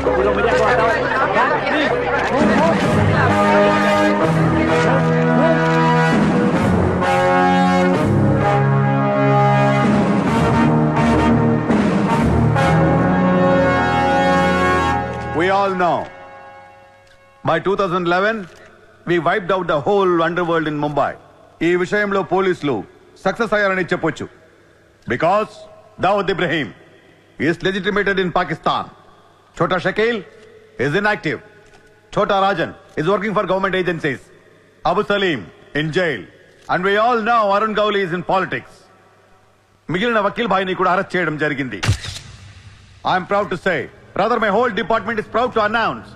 We all know. By 2011, we wiped out the whole underworld in Mumbai. ఈ విషయంలో పోలీసులు success అయ్యారని చెప్పొచ్చు. Because Dawood Ibrahim is legitimated in Pakistan. Chota Shakil is inactive. Chota Rajan is working for government agencies. Abu Salim in jail. And we all know Arun Gowli is in politics. మిగిలిన వకీల్ భాయ్ని కూడా arrest చేయడం జరిగింది. I am proud to say, rather my whole department is proud to announce,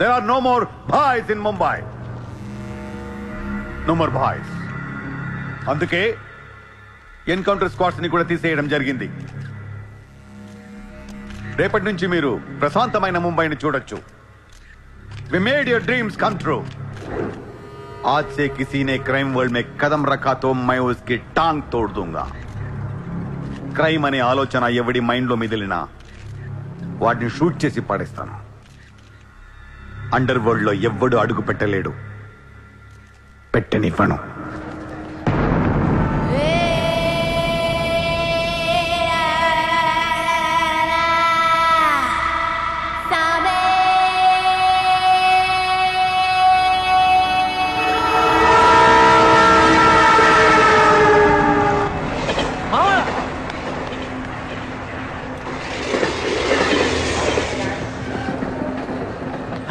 there are no more bhais in Mumbai. No more bhais. అందుకే encounter squads ని కూడా తీసేయడం జరిగింది. రేపటి నుంచి మీరు ప్రశాంతమైన ముంబైని చూడొచ్చు. We made your dreams come true. आज से किसी ने क्राइम वर्ल्ड में कदम रखा तो मैं उसकी टांग तोड़ दूंगा. క్రైమ్ అనే ఆలోచన ఎవడి మైండ్ లో మిగిలినా వాటిని షూట్ చేసి పడేస్తాను. అండర్ వరల్డ్ లో ఎవ్వడు అడుగు పెట్టలేడు, పెట్టనివ్వను.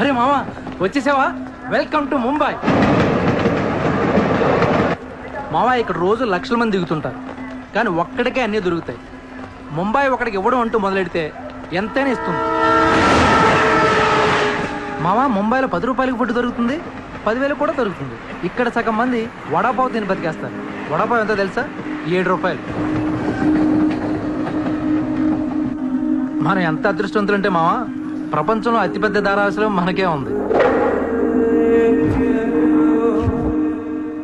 అరే మామా, వచ్చేసావా? Welcome to Mumbai. మామా, ఇక్కడ రోజు లక్షల మంది దిగుతుంటారు, కానీ ఒక్కడికే అన్నీ దొరుకుతాయి. ముంబై ఒకడికి ఇవ్వడం అంటూ మొదలెడితే ఎంతైనా ఇస్తుంది. మామా, ముంబైలో 10 రూపాయలకి ఫుడ్ దొరుకుతుంది, 10,000 కూడా దొరుకుతుంది. ఇక్కడ సగం మంది వడాపావు తిని బతికేస్తారు. వడాపావు ఎంతో తెలుసా? 7 రూపాయలు. మనం ఎంత అదృష్టవంతులంటే మావా, ప్రపంచంలో అతిపెద్ద ధారావాసం మనకే ఉంది.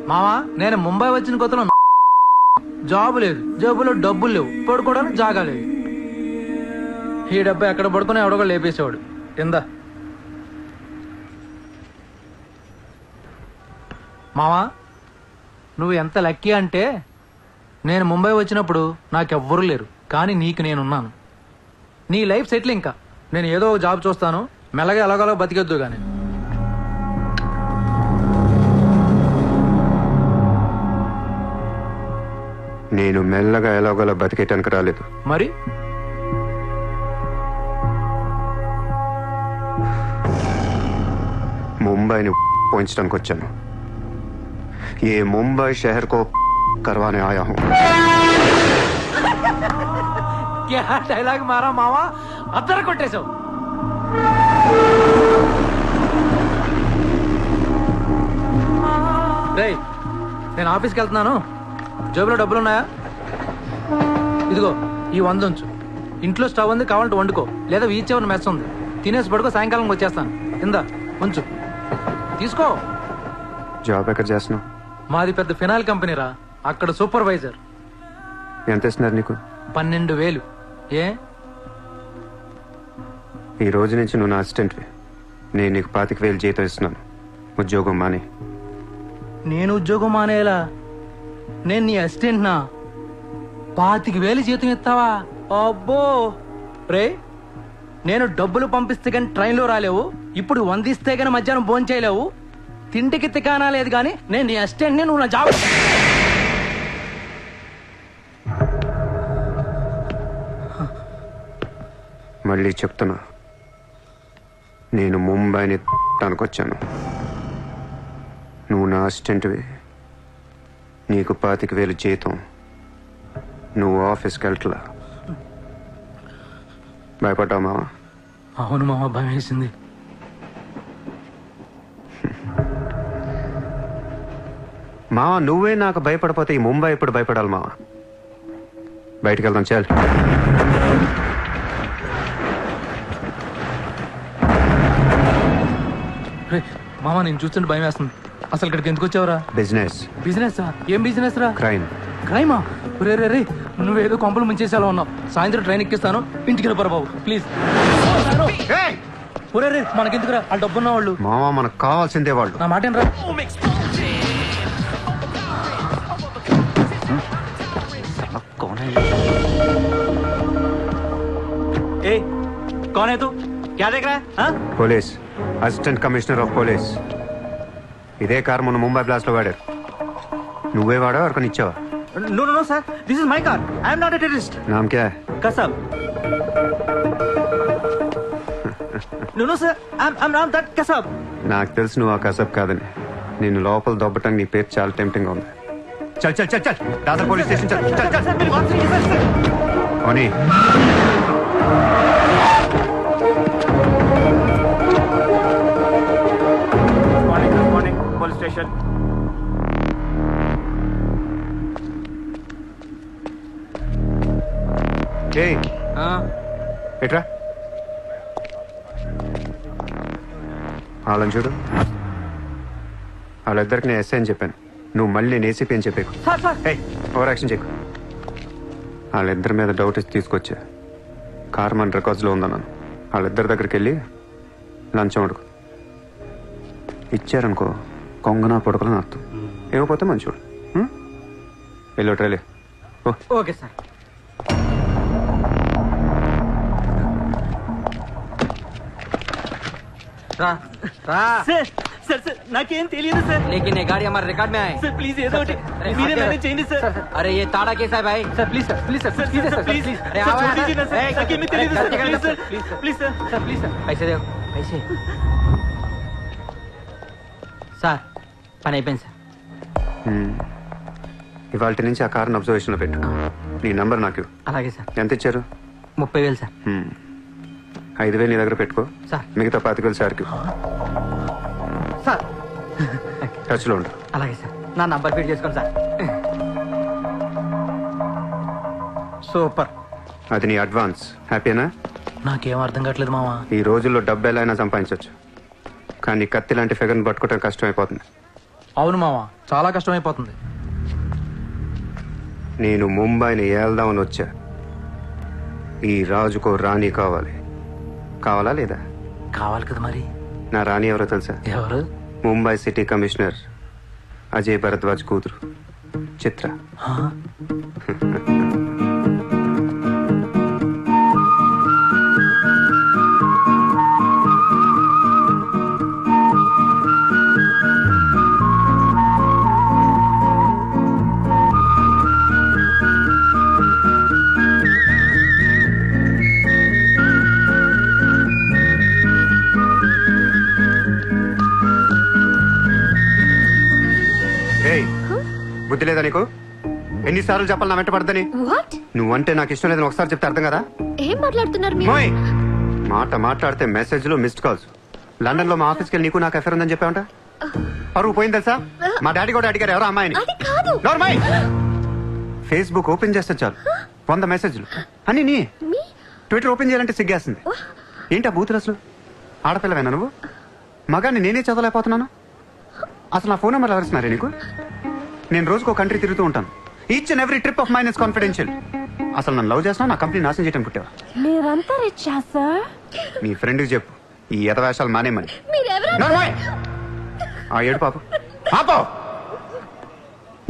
మావా, నేను ముంబై వచ్చిన కొత్తలో జాబు లేదు, జేబులో డబ్బులు లేవు, పడుకోవడానికి జాగా లేదు. ఈ డబ్బా ఎక్కడ పడుకుని ఎవడో లేపేసేవాడు. కింద మావా, నువ్వు ఎంత లక్కీ అంటే, నేను ముంబై వచ్చినప్పుడు నాకెవ్వరూ లేరు, కానీ నీకు నేనున్నాను. నీ లైఫ్ సెటిల్. ఇంకా నేను ఏదో ఒక జాబ్ చూస్తాను, మెల్లగా ఎలాగోలా బతికేద్దు. కానీ నేను మెల్లగా ఎలాగోలా బతికేటానికి రాలేదు. మరి ముంబైని పోయించడానికి వచ్చాను. ఏ ముంబై షహర్ కో करवाने आया हूँ. क्या డైలాగ్ మారా మావా, అద్దరు కొట్టేశావు. రేయ్, నేను ఆఫీస్కి వెళ్తున్నాను, జేబులో డబ్బులు ఉన్నాయా? ఇదిగో ఈ 100 ఉంచు. ఇంట్లో స్టవ్ ఉంది, కావాలంటే వండుకో, లేదా వీచేవన్న మెస్ ఉంది, తినేసి పడుకో, సాయంకాలం వచ్చేస్తాను. కింద ఉంచు, తీసుకో. జాబ్ ఎక్కడ చేస్తున్నావు? మాది పెద్ద ఫినాయిల్ కంపెనీరా, అక్కడ సూపర్వైజర్. ఎంత ఇస్తున్నారు నీకు? 12,000. ఏ, ఈ రోజు నుంచి నువ్వు నా అసిస్టెంట్వి. నేను నీకు 25,000 జీతం ఇస్తున్నాను. ఉద్యోగం మానే. నేను ఉద్యోగం మానేలా? నేను నీ అసిస్టెంట్నా? 25,000 జీతం ఇస్తావా? అబ్బో రే, నేను డబ్బులు పంపిస్తే కానీ ట్రైన్లో రాలేవు, ఇప్పుడు 100 ఇస్తే కానీ మధ్యాహ్నం భోజనం చేయలేవు, తిండికి తికానా లేదు. కానీ నేను నీ అసిస్టెంట్ని, నువ్వు నా జాబ్. మళ్ళీ చెప్తున్నా, నేను ముంబైని తనకొచ్చాను. నువ్వు నా అసిస్టెంట్వి, నీకు 25,000 జీతం, నువ్వు ఆఫీస్కి వెళ్ళట్లా. భయపడ్డావు మావా? అవును మామ, భయం వేసింది. మావా, నువ్వే నాకు భయపడిపోతే ఈ ముంబై ఎప్పుడు భయపడాలి మావా? బయటికి వెళ్దాం, చాలు. మామ, నేను చూస్తుంటే భయం వేస్తుంది. అసలు ఇక్కడికి ఎందుకు వచ్చావురా? బిజినెస్. బిజినెస్? ఏం బిజినెస్ రా? క్రైమ్. క్రైమా? రే రే రే నువ్వేదో కొంపలు ముంచేసేలా ఉన్నావు. సాయంత్రం ట్రైన్ ఎక్కిస్తాను, ఇంటికి వెళ్ళిపోరా బాబు ప్లీజ్. ఒరే రే మనకెందుకురా, వాళ్ళు డబ్బున్న వాళ్ళు. మావా మనకు కావాల్సిందే వాళ్ళు. నా మాట ఏంట్రా? ए, कौन है तू? क्या देख रहा है? हाँ? Police, assistant commissioner of police. ఇదే కార్ మొన్న ముంబై బ్లాస్ట్ లో వాడారు. నువ్వే వాడా ఎవరికని ఇచ్చావా? No, no, no, sir. This is my car. I am not a terrorist. నామ్ క్యా high? Kasab. No, no, sir. I'm not that Kasab. నాకు తెలుసు నువ్వు ఆ కసబ్ కాదని. నేను లోపల దొబ్బటానికి నీ పేరు చాలా టెంప్టింగ్ ఉంది. చల్ చల్ చల్ చల్ దాదర్ పోలీస్ స్టేషన్ చల్ చల్ చల్. Sir, मेरी बात सुनिए, sir. ఓనీ Good morning, police station. ఏయ్ ఎట్రా వాళ్ళని చూడు. వాళ్ళిద్దరికి నేను ఎస్ఐ అని చెప్పాను. నువ్వు మళ్ళీ నేను ఏసీపీ అని చెప్పేకు. Sir, sir. ఏయ్ ఓవర్ యాక్షన్ చేయకు. వాళ్ళిద్దరి మీద డౌట్ ఇచ్చి తీసుకొచ్చా. కార్ మన రికార్డ్స్లో ఉందన్నాను. వాళ్ళిద్దరి దగ్గరికి వెళ్ళి లంచం అడుగు. ఇచ్చారనుకో కొంగనా పొడకలని అర్థం. ఇవ్వకపోతే మంచోడు. వెళ్ళో ట్రైలే. ఓ Okay, sir. రా రా. Sir, sir, sir. నాకేం తెలియదు సార్. लेकिन ये गाड़ी हमारे रिकॉर्ड में आए. సార్ ప్లీజ్ ఏదో ఒకటి మీరే మేనేజ్ చేయండి సార్. अरे ये ताड़ा कैसा है भाई? Sir please sir please sir sir please sir please अरे సార్ आओ छोड़ यार. दीजिए ना सर. ए, నాకేమీ తెలియదు sir. Please sir please sir. Sir please sir. पैसे दो पैसे. సార్ పని అయిపోయింది సార్. ఇవాళ నుంచి ఆ కార్ని అబ్జర్వేషన్లో పెట్టు. నీ నంబర్ నాకు ఇవ్వు. అలాగే సార్. ఎంత ఇచ్చారు? 30,000 సార్. 5,000 నీ దగ్గర పెట్టుకో. సార్. మిగతా 25,000 సార్కి సార్ టచ్లో ఉండు. అలాగే సార్. నా నంబర్ ఫీడ్ చేసుకోండి సార్. సూపర్. అది నీ అడ్వాన్స్. హ్యాపీనా? నాకేం అర్థం కావట్లేదు మావా. ఈ రోజుల్లో డబ్బు ఎలా అయినా సంపాదించవచ్చు, కానీ కత్తి లాంటి ఫిగర్ని పట్టుకోవడం కష్టం అయిపోతుంది. అవును మావా, చాలా కష్టమైపోతుంది. నేను ముంబైని ఏల్దామని వచ్చా. ఈ రాజుకో రాణి కావాలి. కావాలా లేదా? కావాలి కదా మరి. నా రాణి ఎవరో తెలుసా? ఎవరు? ముంబై సిటీ కమిషనర్ అజయ్ భరద్వాజ్ కూతురు చిత్ర. ఆ? ఏయ్, బుద్ధి లేదా నీకు? ఎన్నిసార్లు చెప్పాలి నా వెంట పడదని? వాట్? నువ్వంటే నాకు ఇష్టం లేదని ఒకసారి చెప్తే అర్థం కదా? ఏం మాట్లాడుతున్నారు మీరు? మోయ్! మాట మాట్లాడితే మెసేజ్లు మిస్డ్ కాల్స్. లండన్ లో మా ఆఫీస్కి వెళ్ళి నీకు నాకు ఎఫర్ ఉందని చెప్పావంట. పరువు పోయింది తెలుసా? మా డాడీ కూడా అడిగారు ఎవరో అమ్మాయిని. అది కాదు. నోర్మై! ఫేస్బుక్ ఓపెన్ చేస్తే చాలు 100 మెసేజ్లు అని నీ. మీ ట్విట్టర్ ఓపెన్ చేయాలంటే సిగ్గేస్తుంది. ఏంటా బూతులు అసలు? ఆడపిల్లవేనా నువ్వు? మగాన్ని నేనే చదవలేకపోతున్నాను. అసలు నా ఫోన్ నెంబర్ ఎవరిస్తున్నారే నీకు? నేను రోజుకో కంట్రీ తిరుగుతూ ఉంటాను. Each and every trip of mine is confidential. అసలు నన్ను లవ్ చేస్తున్నా, నా కంపెనీ నాశనం చేయడం పుట్టావా? మీరంతా రిచ్చా సార్? నీ ఫ్రెండ్కి చెప్పు ఈ యథవేషాలు మానేమని. మీరెవరు? నోర్మై! ఆ ఏడు పాప పాపో!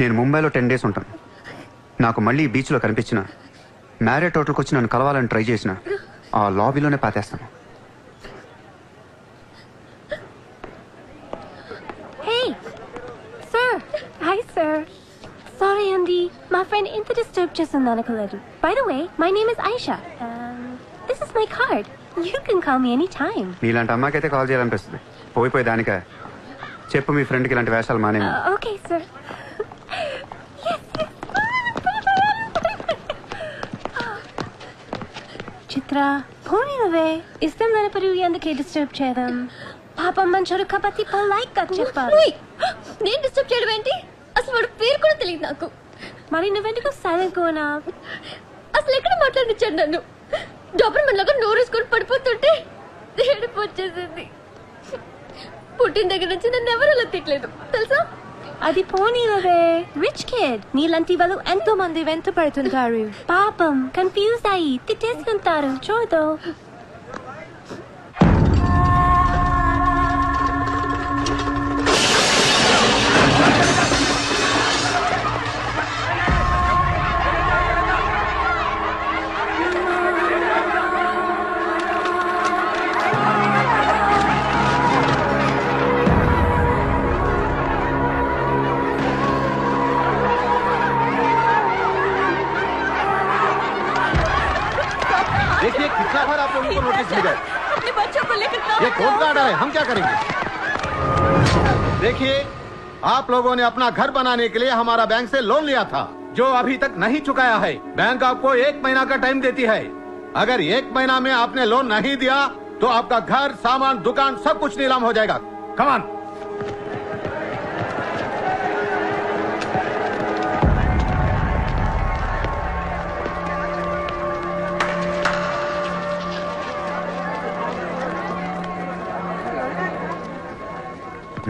నేను ముంబైలో 10 days ఉంటాను. నాకు మళ్ళీ ఈ బీచ్లో కనిపించిన, మ్యారేట్ హోటల్కి వచ్చి నన్ను కలవాలని ట్రై చేసిన, ఆ లాబీలోనే పాతేస్తాను. Hey sir. Hi sir. Sorry అండి, మా ఫ్రెండ్ ఇంత డిస్టర్బ్ చేస్తుంది అనుకోలేదు. By the way, my name is Aisha. This is my card. You can call me any time. నీలాంటి అమ్మాయికైతే కాల్ చేయాలనిపిస్తుంది. పోయిపోయి దానికా? చెప్పు మీ ఫ్రెండ్కి ఇలాంటి వేషాలు మానేమి. Okay sir. చిత్ర పోనీ నువ్వే ఇష్టం లేనప్పుడు ఎందుకే డిస్టర్బ్ చేయడం? పాపం మంచోడు కాబట్టి పొలైట్ గా చెప్పాలి. నేను డిస్టర్బ్ చేయడం ఏంటి? అసలు వాడు పేరు కూడా తెలియదు నాకు. మరి నువ్వెందుకు సైలెంట్ కోనా? అసలు ఎక్కడ మాట్లాడించాడు నన్ను? డాబర్మన్ లాగా నోరేసుకొని పడిపోతుంటే ఏడుపు వచ్చేసింది. పుట్టిన దగ్గర నుంచి నన్ను ఎవరు అలా తిట్టలేదు తెలుసా? అది పోనీలవే. రిచ్ కిడ్ నీలాంటి వాళ్ళు ఎంతో మంది వెంట పడుతుంటారు. పాపం కన్ఫ్యూజ్ అయ్యి తిట్టేసుకుంటారు. చూడు. देखिए कितना बार आप लोगों को नोटिस मिला है। अपने बच्चों को लेकर ये कौन का ऑर्डर है, हम क्या करेंगे? देखिए आप लोगों ने अपना घर बनाने के लिए हमारा बैंक से लोन लिया था, जो अभी तक नहीं चुकाया है। बैंक आपको 1 महीना का टाइम देती है। अगर 1 महीना में आपने लोन नहीं दिया तो आपका घर, सामान, दुकान सब कुछ नीलाम हो जाएगा। Come on.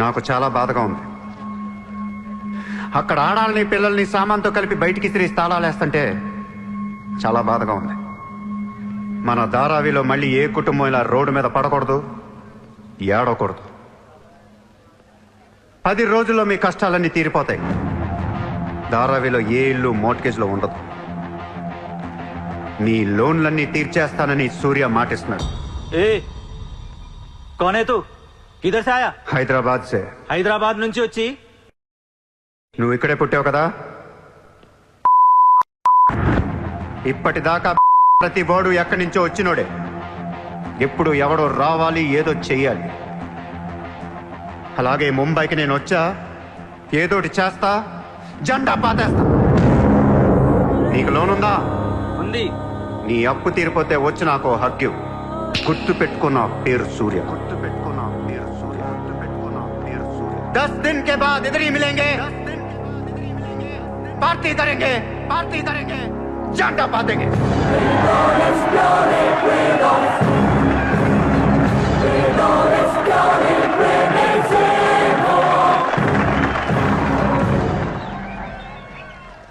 నాకు చాలా బాధగా ఉంది. అక్కడ ఆడాలని పిల్లల్ని సామాన్తో కలిపి బయటికి తిరిగి తాళాలేస్తుంటే చాలా బాధగా ఉంది. మన ధారావిలో మళ్ళీ ఏ కుటుంబం ఇలా రోడ్డు మీద పడకూడదు, ఏడవకూడదు. 10 రోజుల్లో మీ కష్టాలన్నీ తీరిపోతాయి. ధారావిలో ఏ ఇల్లు మోర్ట్గేజ్లో ఉండదు. మీ లోన్లన్నీ తీర్చేస్తానని సూర్య మాటిస్తున్నాడు. ఏ కౌన్ హై తూ? కిధర్ సే ఆయా? హైదరాబాద్ సే. హైదరాబాద్ నుంచి వచ్చి నువ్వు ఇక్కడే పుట్టావు కదా. ఇప్పటిదాకా ప్రతి బోర్డు ఎక్కడి నుంచో వచ్చినోడే. ఎప్పుడు ఎవడో రావాలి, ఏదో చెయ్యాలి. అలాగే ముంబైకి నేను వచ్చా, ఏదోటి చేస్తా, జెండా పాతేస్తా. నీకు లోనుందా? ఉంది. నీ అప్పు తీరిపోతే వచ్చి నాకు హక్కు. గుర్తు పెట్టుకున్న పేరు సూర్య. గుర్తు పెట్టుకున్న పేరు సూర్య. గుర్తు పెట్టుకున్న పేరు సూర్య. 10 दिन के बाद इधर ही मिलेंगे. पार्टी करेंगे, पार्टी करेंगे, झंडा पातेंगे.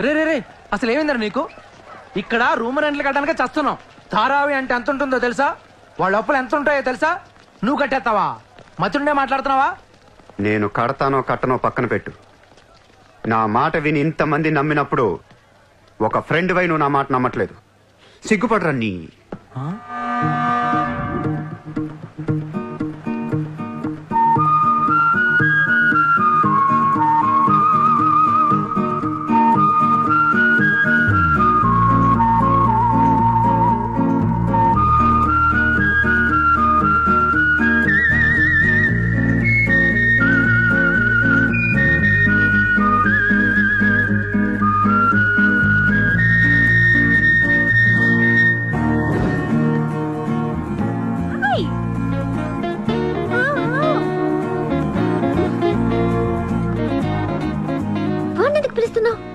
రే రే రే అసలు ఏమైందిరా నీకు? ఇక్కడ రూమ్ రెంట్లు కట్టడానికి చస్తున్నాం. ధారావి అంటే ఎంత ఉంటుందో తెలుసా? వాళ్ళ అప్పులు ఎంత ఉంటాయో తెలుసా? నువ్వు కట్టేస్తావా? మతుండే మాట్లాడుతున్నావా? నేను కడతానో కట్టనో పక్కన పెట్టు. నా మాట విని ఇంతమంది నమ్మినప్పుడు ఒక ఫ్రెండ్ వై నువ్వు నా మాట నమ్మట్లేదు. సిగ్గుపడరా నీ.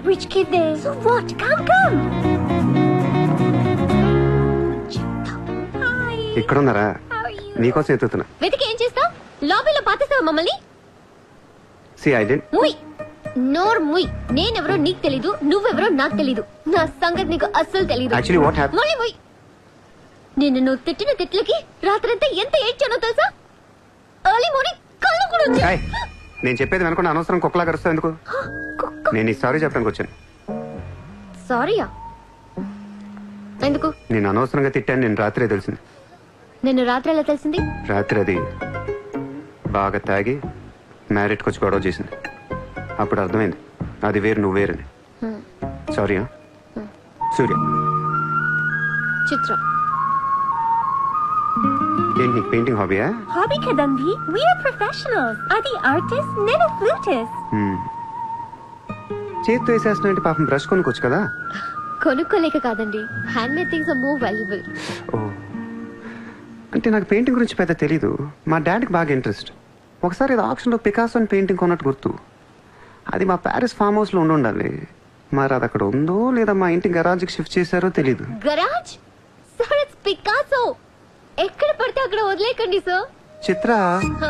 Rich kid there. So what? Come. Hi. ఇక్కడున్నారా? How are you? నీకోసం ఎత్తుతున్నా. వెతికి ఏం చేస్తావు? లాబీలో పాతేస్తావా మమ్మల్ని? సి ఐ డెంట్. ముయ్ నోర్ ముయ్. నేనెవరో నీకు తెలీదు, నువ్వెవరో నాకు తెలీదు. నా సంగతి నీకు అస్సలు తెలీదు. Actually what happen? ముయ్ ముయ్. నువ్వు తిట్టిన తిట్లకి రాత్రంతా ఎంత ఏడ్చానో తెలుసా? ఎర్లీ మార్నింగ్ కళ్ళు కూడా వచ్చాయి. నేను చెప్పేది వెనకుండా అనవసరం కుక్కలా కరుస్తావు ఎందుకు? నేను ఈ సారీ చెప్పడానికి వచ్చాను. సారీయా? ఎందుకు? నేను అనవసరంగా తిట్టాను. నేను రాత్రే తెలిసింది. నిన్ను రాత్రి ఎలా తెలిసింది? రాత్రి అది బాగా తాగి మ్యారేట్కి వచ్చి గొడవ చేసింది. అప్పుడు అర్థమైంది అది వేరు, నువ్వు వేరని. సారీ. సూర్య. చిత్ర. ఏంటి నీకు painting హాబీయా? Hobby kadandi. We are professionals. Adi artist, nenu flutist. చేతితో వేసేస్తున్నా పాపం బ్రష్ కొనుక్కోవచ్చు కదా. కొనుక్కోలేక కాదండి, hand made things are more valuable. ఓ, అంటే నాకు పెయింటింగ్ గురించి పెద్ద తెలీదు. మా డాడీకి బాగా ఇంట్రెస్ట్. ఒకసారి ఇది ఆక్షన్లో పికాసో అని పెయింటింగ్ కొన్నట్టు గుర్తు. అది మా ప్యారిస్ ఫామ్ హౌస్లో ఉండాలి. మరి అది అక్కడ ఉందో లేదా మా ఇంటి గరాజ్కి షిఫ్ట్ చేశారో తెలీదు. గరాజ్? Sir it's Picasso. ఎక్కడ పడితే అక్కడ వదిలేకండి సార్. చిత్ర హ?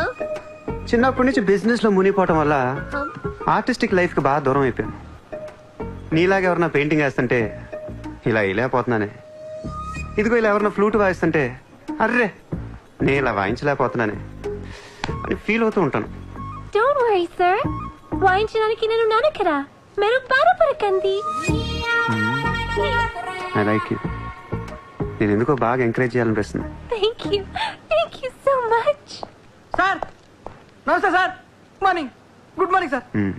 చిన్నప్పటి నుంచి బిజినెస్ లో మునిగిపోవటం వల్ల హ? ఆర్టిస్టిక్ లైఫ్ కి బాగా దూరం అయిపోయాను. నీలాగా ఎవరన్నా పెయింటింగ్ వేస్తుంటే ఇలా వేయలేకపోతున్నానే. ఇదిగో ఇలా ఎవరన్నా ఫ్లూట్ వాయిస్తుంటే అర్రే నేను ఇలా వాయించలేకపోతున్నానే అని ఫీల్ అవుతూ ఉంటాను. డోంట్ వరీ సార్, వాయించడానికి నేను ఉన్నాను కదా, మీరు బాధపడకండి. I like you. నేను ఎందుకో బాగా ఎంకరేజ్ చేయాలనిపిస్తుంది. Thank you so much. Sir నమస్తే సార్. Good morning sir. మ్మ్.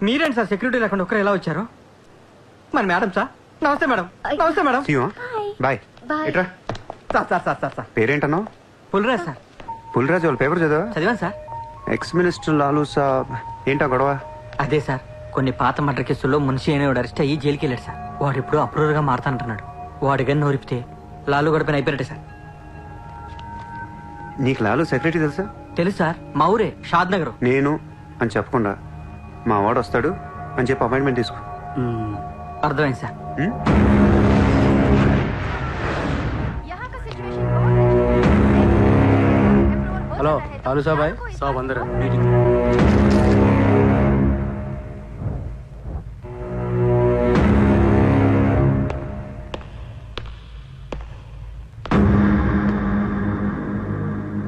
మీరేంటి సార్ సెక్యూరిటీ లేకుండా ఒక్కరు ఎలా వచ్చారు? మరి మేడం సార్. నమస్తే మేడం. నమస్తే madam. See you, huh? Hi. Bye. Bye. ఇట్రా. సార్ పేరేంటన్నావు? పుల్రాజ్ సార్. పుల్రాజు వాళ్ళ పేపర్ చదివా? చదివాను సార్. ఎక్స్ మినిస్టర్ లాలూ సాబ్ ఏంటా గొడవ? అదే సార్, కొన్ని పాత మర్డర్ కేసుల్లో మున్షి అనేవాడు అరెస్ట్ అయ్యి జైలుకి వెళ్ళాడు సార్. వాడు ఎప్పుడు అప్రూవర్ గా మారుతానంటున్నాడు. వాడి గన్ను నోరిపితే లాలు గడపని అయిపోయినట్టే సార్. నీకు లాలూ సెక్రటరీ తెలుసా? తెలుసు సార్, మా ఊరే షాద్ నగర్. నేను అని చెప్పకుండా మా వాడు వస్తాడు అని చెప్పి అపాయింట్మెంట్ తీసుకో. అర్థమైంది సార్. మ్మ్? హలో లాలూ సాబాయ్.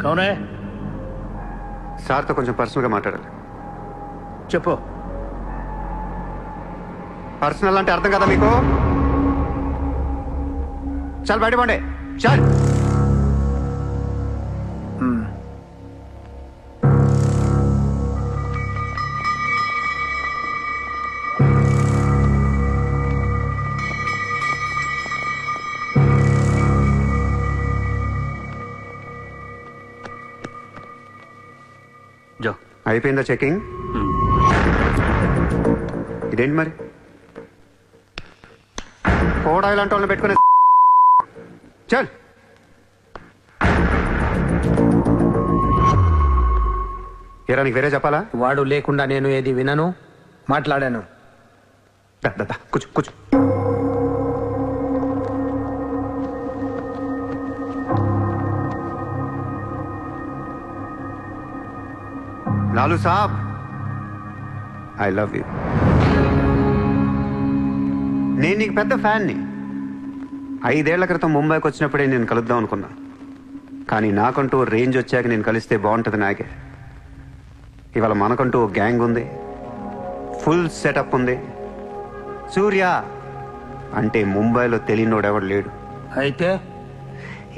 కౌనే సార్తో కొంచెం పర్సనల్ గా మాట్లాడాలి. చెప్పు. పర్సనల్ అంటే అర్థం కదా మీకు? చాలు బయట పండే చాలు. జో అయిపోయిందా చెకింగ్? ఇదేంటి మరి కోడా ఇలాంటి వాళ్ళని పెట్టుకునే చల్. ఏరా నీకు వేరే చెప్పాలా? వాడు లేకుండా నేను ఏది వినను, మాట్లాడాను. దా, దా, దా, కూర్చో కూర్చో. లాలూ సాబ్, ఐ లవ్ యూ. నేను నీకు పెద్ద ఫ్యాన్ని. 5 ఏళ్ల క్రితం ముంబైకి వచ్చినప్పుడే నేను కలుద్దాం అనుకున్నా. కానీ నాకంటూ రేంజ్ వచ్చాక నేను కలిస్తే బాగుంటుంది నాకే. ఇవాళ మనకంటూ ఓ గ్యాంగ్ ఉంది, ఫుల్ సెటప్ ఉంది. సూర్య అంటే ముంబైలో తెలియనోడెవడు లేడు. అయితే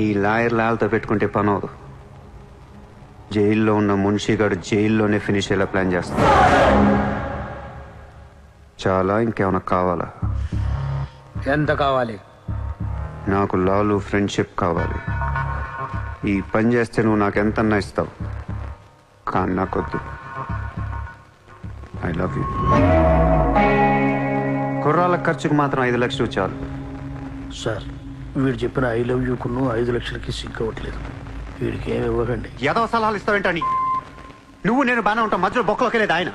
ఈ లాయర్ లాల్తో పెట్టుకుంటే పని అవదు. జైల్లో ఉన్న మున్షిగాడు జైల్లోనే ఫినిష్ అయ్యేలా ప్లాన్ చేస్తాడు. చాలా ఇంకేమైనా కావాలా? ఎంత కావాలి? నాకు లాలు ఫ్రెండ్షిప్ కావాలి. ఈ పని చేస్తే నువ్వు నాకు ఎంతన్నా ఇస్తావు, కానీ నాకొద్దు. I love you. కుర్రాళ్ళ ఖర్చుకు మాత్రం 5 లక్షలు చాలు. సార్, వీడు చెప్పిన 'ఐ లవ్ యూ' కును 5 లక్షలకి సింక్ అవ్వట్లేదు. వీడికి ఏమి ఇవ్వకండి. ఏదో సలహాలు ఇస్తావేంటని. నువ్వు నేను బాగానే ఉంటాం, మధ్యలో బొక్కలోకి వెళ్ళేది ఆయన.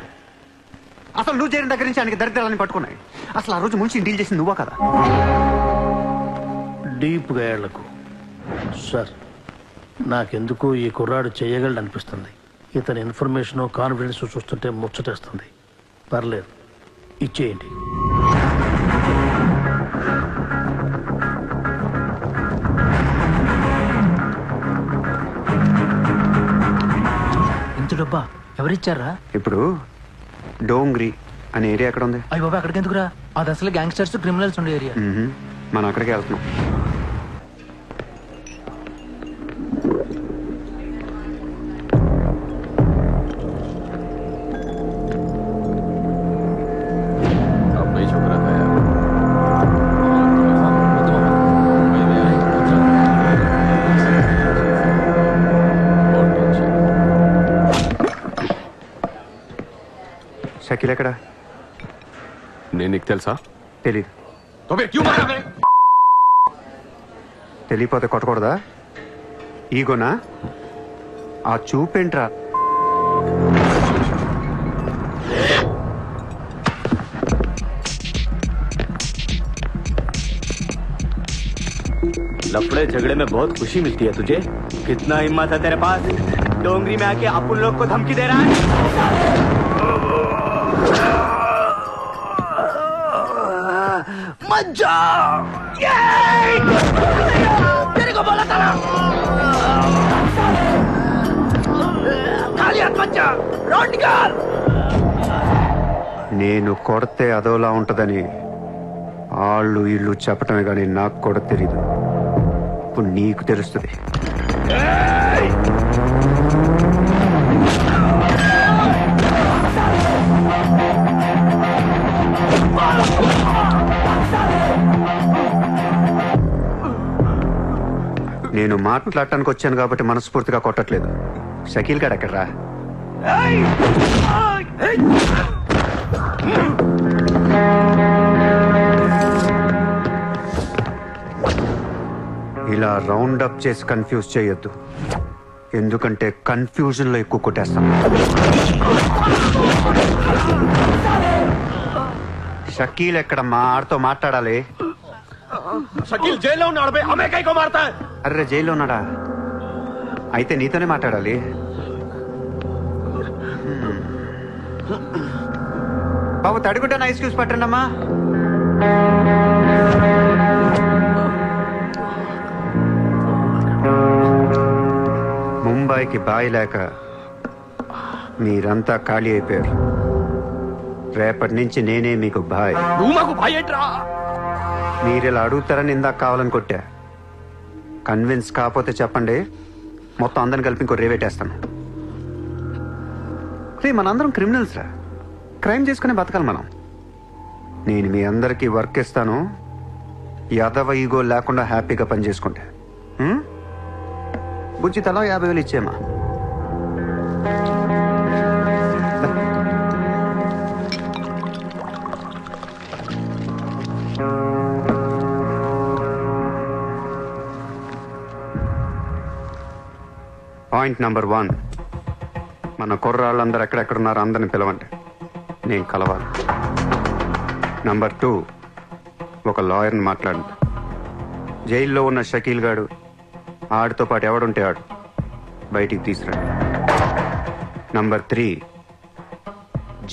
అసలు నువ్వు చేరిన దగ్గర నుంచి ఆయనకి దరిద్రాలని పట్టుకున్నాయి. అసలు ఆ రోజు ముంచి డీల్ చేసింది నువ్వా కదా? డీప్గా ఏళ్లకు సార్, నాకెందుకు ఈ కుర్రాడు చేయగలడు అనిపిస్తుంది. ఇతని ఇన్ఫర్మేషన్ కాన్ఫిడెన్స్ చూస్తుంటే ముచ్చటేస్తుంది. పర్లేదు, ఇచ్చేయండి. ఇంత డబ్బా ఎవరిచ్చారా? ఇప్పుడు డోంగ్రీ అనే ఏరియా ఎక్కడ ఉంది? అయ్యి బాబా, అక్కడికి ఎందుకురా? అది అసలు గ్యాంగ్స్టర్స్ క్రిమినల్స్ ఉండే ఏరియా. మనం అక్కడికి వెళ్తున్నాం. షకీల్ ఎక్కడ? నేను నీకు తెలుసా? తెలీదు. తెలియపోతే కొట్టకూడదా? ఈగోనా? ఆ చూపేంట్రా? लफड़े झगड़े में बहुत खुशी मिलती है तुझे. कितना हिम्मत है तेरे पास? डोंगरी में आके अपन लोग को धमकी दे रहा है। मत जाओ, तेरे को बोला था ना, खाली हाथ मत जा, रोड निकाल। నేను కొడితే అదోలా ఉంటదని వాళ్ళు ఇల్లు చెప్పటమే కానీ నాకు కూడా తెలీదు. ఇప్పుడు నీకు తెలుస్తుంది. నేను మాట్లాడటానికి వచ్చాను కాబట్టి మనస్ఫూర్తిగా కొట్టట్లేదు. షకీల్ గారు ఎక్కడ్రా? ఇలా రౌండ్ అప్ చేసి కన్ఫ్యూజ్ చేయొద్దు, ఎందుకంటే కన్ఫ్యూజన్ లో ఎక్కువ కొట్టేస్తాను. షకీల్ ఎక్కడమ్మా? ఆడితో మాట్లాడాలి. షకీల్ జైల్లో ఉన్నాడు బే, హమే కైకో మారతా హై? అర్రే జైల్లో ఉన్నాడా? అయితే నీతోనే మాట్లాడాలి. బాబు తడిగుడ్డ ఐస్ క్యూబ్స్ పట్టండి అమ్మా. ముంబైకి బాయి లేక మీరంతా ఖాళీ అయిపోయారు. రేపటి నుంచి నేనే మీకు బాయ్. నువ్వు మాకు భయట్రా. మీరిలా అడుగుతారని ఇందాక కావాలని కొట్టా. కన్విన్స్ కాకపోతే చెప్పండి, మొత్తం అందరిని కలిపి ఇంకో రేవేటేస్తాను. రే మనందరం క్రిమినల్స్ రా, క్రైమ్ చేసుకునే బతకాలి మనం. నేను మీ అందరికీ వర్క్ ఇస్తాను, యాదవ ఈగో లేకుండా హ్యాపీగా పని చేసుకుంటే. బుజ్జి తలా 50,000 ఇచ్చేమా. పాయింట్ నెంబర్ 1, మన కుర్రాళ్ళందరూ ఎక్కడెక్కడున్నారో అందరిని పిలవండి, నేను కలవాలి. నంబర్ 2, ఒక లాయర్ని మాట్లాడండి. జైల్లో ఉన్న షకీల్ గాడు, ఆడితో పాటు ఎవడుంటే ఆడు బయటికి తీసుకురండి. నంబర్ 3,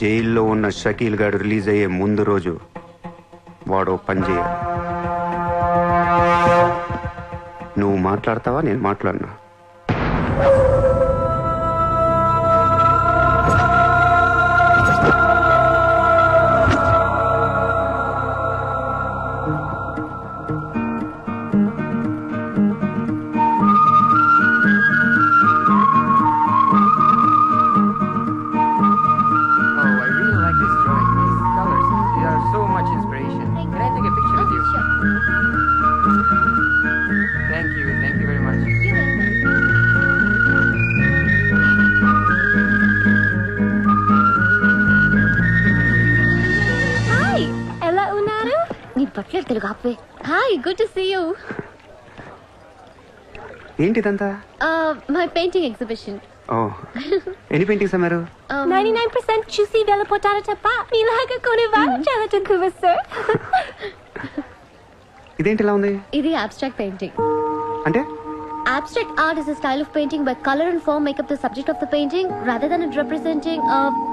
జైల్లో ఉన్న షకీల్ గాడు రిలీజ్ అయ్యే ముందు రోజు వాడు పని చేయాలి. నువ్వు మాట్లాడతావా, నేను మాట్లాడినా? తెలుగు ఆపే. Hi, good to see you. ఏంటిదంతా? My painting exhibition. ఓ, ఎన్ని పెయింటింగ్స్ అమ్మారు? 99% చూసి వెళ్ళిపోతారు తప్ప మీలాగా కొనేవారు చాలా తక్కువ సార్. ఇదేంటి ఇలా ఉంది? ఇది అబ్స్ట్రాక్ట్ పెయింటింగ్. అంటే abstract art is a style of painting where color and form make up the subject of the painting rather than it representing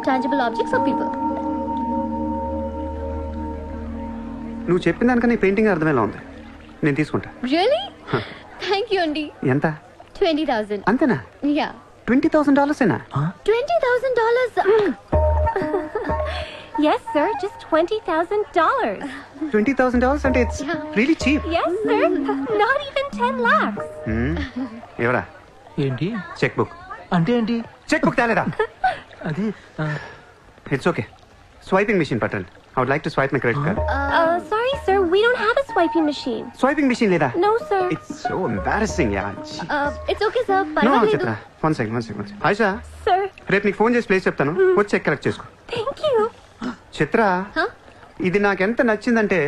tangible objects or people. నువ్వు చెప్పిన దానికన్నా ఈ పెయింటింగ్ అర్థమేలా ఉంది. నేను తీసుకుంటా. Really? Thank you అండి. ఎంత? 20,000. అంతేనా? Yeah. $20,000 $20,000. Yes sir, just $20,000. $20,000 అంటే it's really cheap. Yes sir, not even 10 lakhs. ఎవరా? ఏంటి చెక్ బుక్ అంటే ఏంటి? చెక్ బుక్ తేలేదా? అది ఇట్స్ ఓకే. స్వైపింగ్ మెషిన్ పట్టండి. I would like to swipe my credit card. Sorry sir, we don't have a swiping machine. Swiping machine లేదా? No sir. It's so embarrassing, yeah. It's okay sir. No, పర్వాలేదు. చిత్ర. One second. Ayesha, Sir, రేపు నీకు phone చేసి place చెప్తాను, వచ్చి check collect చేసుకో. thank you. Chitra, Huh? ఇది నాకు ఎంత నచ్చిందంటే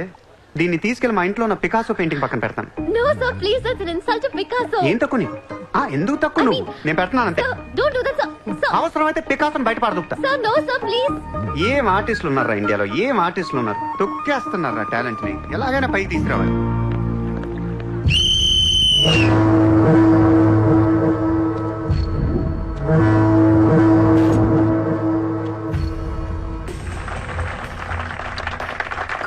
దీన్ని తీసుకెళ్లి మా ఇంట్లో ఉన్న పికాసో పెయింటింగ్ పక్కన పెడతాను. No sir, please, that's an insult to Picasso. ఏం తక్కువ నీకు? ఎందుకు తక్కువ నువ్వు? నేను పెడుతున్నాను అంతే. Sir, don't do that sir. Sir, అవసరమైతే పికాసోని బయట పడదుకుతా. sir, no sir, please. ఏం ఆర్టిస్టులు ఉన్నారా ఇండియాలో? ఏం ఆర్టిస్టులు ఉన్నారు? తొక్కేస్తున్నారా టాలెంట్ ని? ఎలాగైనా పైకి తీసుకురావాలి.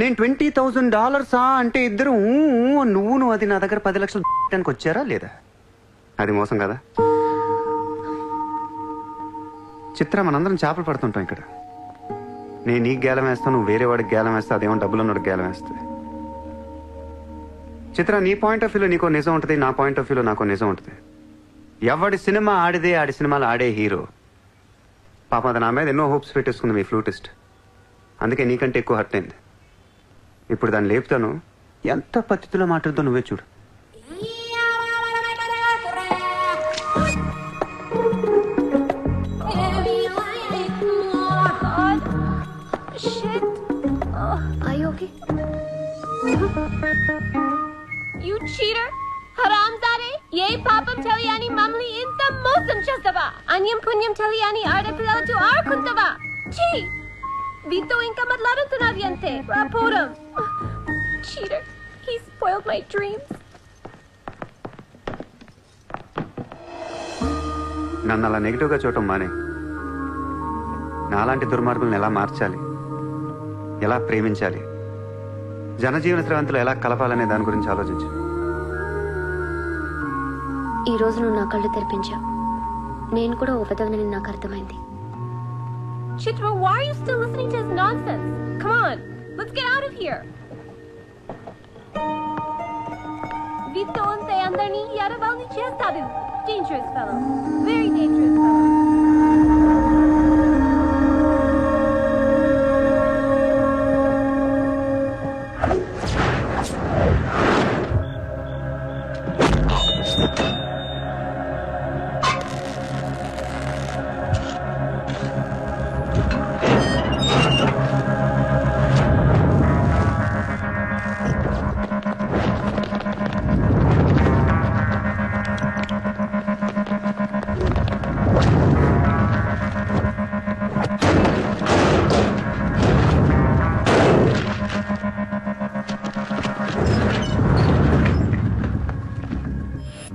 నేను $20,000 అంటే ఇద్దరు నువ్వు అది నా దగ్గర 10 లక్షలు పెట్టడానికి వచ్చారా లేదా? అది మోసం కదా. చిత్ర, మనందరం చేపలు పడుతుంటాం ఇక్కడ. నేను నీకు గేలం వేస్తాను, నువ్వు వేరే వాడికి గేలం వేస్తా, అదేమో డబ్బులు ఉన్నవాడికి గేలం వేస్తుంది. చిత్ర, నీ పాయింట్ ఆఫ్ వ్యూలో నీకో నిజం ఉంటుంది, నా పాయింట్ ఆఫ్ వ్యూలో నాకో నిజం ఉంటుంది. ఎవడి సినిమా ఆడిదే ఆడి సినిమాలు ఆడే హీరో. పాపం అది నా మీద ఎన్నో హోప్స్ పెట్టేసుకుంది మీ ఫ్లూటిస్ట్. అందుకే నీకంటే ఎక్కువ హర్ట్ అయింది. ఇప్పుడు దాన్ని లేపుతాను, ఎంత పద్ధతిలో మాట్లాడుతో నువ్వే చూడు. Shit. Are you okay? You cheater! హరాంజాదే, ఏ పాపం తెలియని మమ్మల్ని ఇంత మోసం చేస్తావా? అన్యం పుణ్యం తెలియని ఆడపిల్లలతో ఆడుకుంటావా? ఛీ! వీతో ఇంకా మాట్లాడుతున్నది అంతే. రాపోరం. Cheater. He spoiled my dreams. నన్ను అలా నెగిటివ్గా చూడటం మానే. నాలాంటి దుర్మార్గులను ఎలా మార్చాలి, ఎలా ప్రేమించాలి, జనజీవన స్రవంతులు ఎలా కలపాలనే దాని గురించి ఆలోచించు. ఈ రోజు నువ్వు నా కళ్ళు తెరిపించావు. నేను కూడా ఓ పెదవని నాకు అర్థమైంది. Chitra, why are you still listening to his nonsense? Come on, let's get out of here. Vito ante andarni yaravalni chestadu. Dangerous fellow. Very dangerous fellow.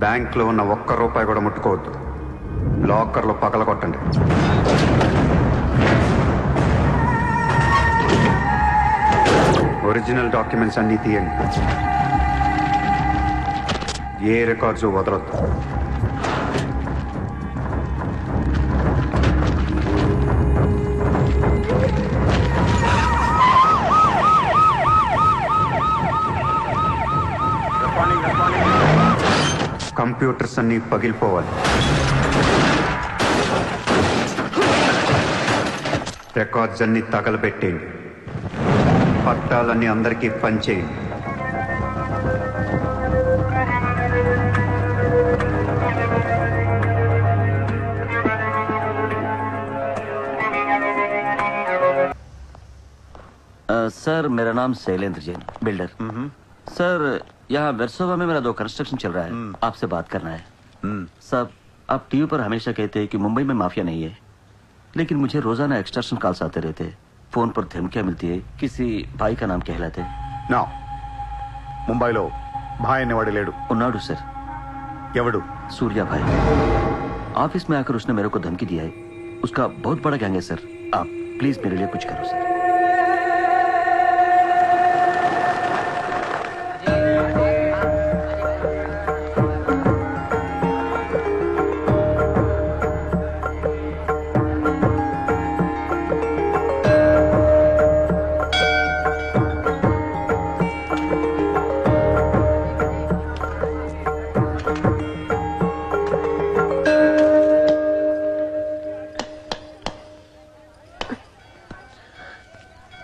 బ్యాంక్లో ఉన్న $1 కూడా ముట్టుకోవద్దు. లాకర్లో పగలగొట్టండి. ఒరిజినల్ డాక్యుమెంట్స్ అన్నీ తీయండి. ఏ రికార్డ్స్ వదలొద్దు. కంప్యూటర్స్ అన్నీ పగిలిపోవాలి. రికార్డ్స్ అన్నీ తగలబెట్టేయండి. పట్టాలన్నీ అందరికీ పంచేయండి. सर मेरा नाम शैलेंद्र जैन, बिल्डर। सर यहाँ वेरसोवा में मेरा 2 कंस्ट्रक्शन चल रहा है, आपसे बात करना है। सर आप टीवी पर हमेशा कहते हैं कि मुंबई में माफिया नहीं है, लेकिन मुझे रोजाना एक्सटॉर्शन कॉल्स आते रहते हैं। फोन पर धमकियां मिलती है, किसी भाई का नाम कहलाते हैं। నా ముంబైలో భాయ్ అనేవాడు లేడు. उन्नाडु सर, ఎవడు? सूर्या भाई। ऑफिस में आकर उसने मेरे को धमकी दिया है। उसका बहुत बड़ा गैंग है सर, आप प्लीज मेरे लिए कुछ करो सर।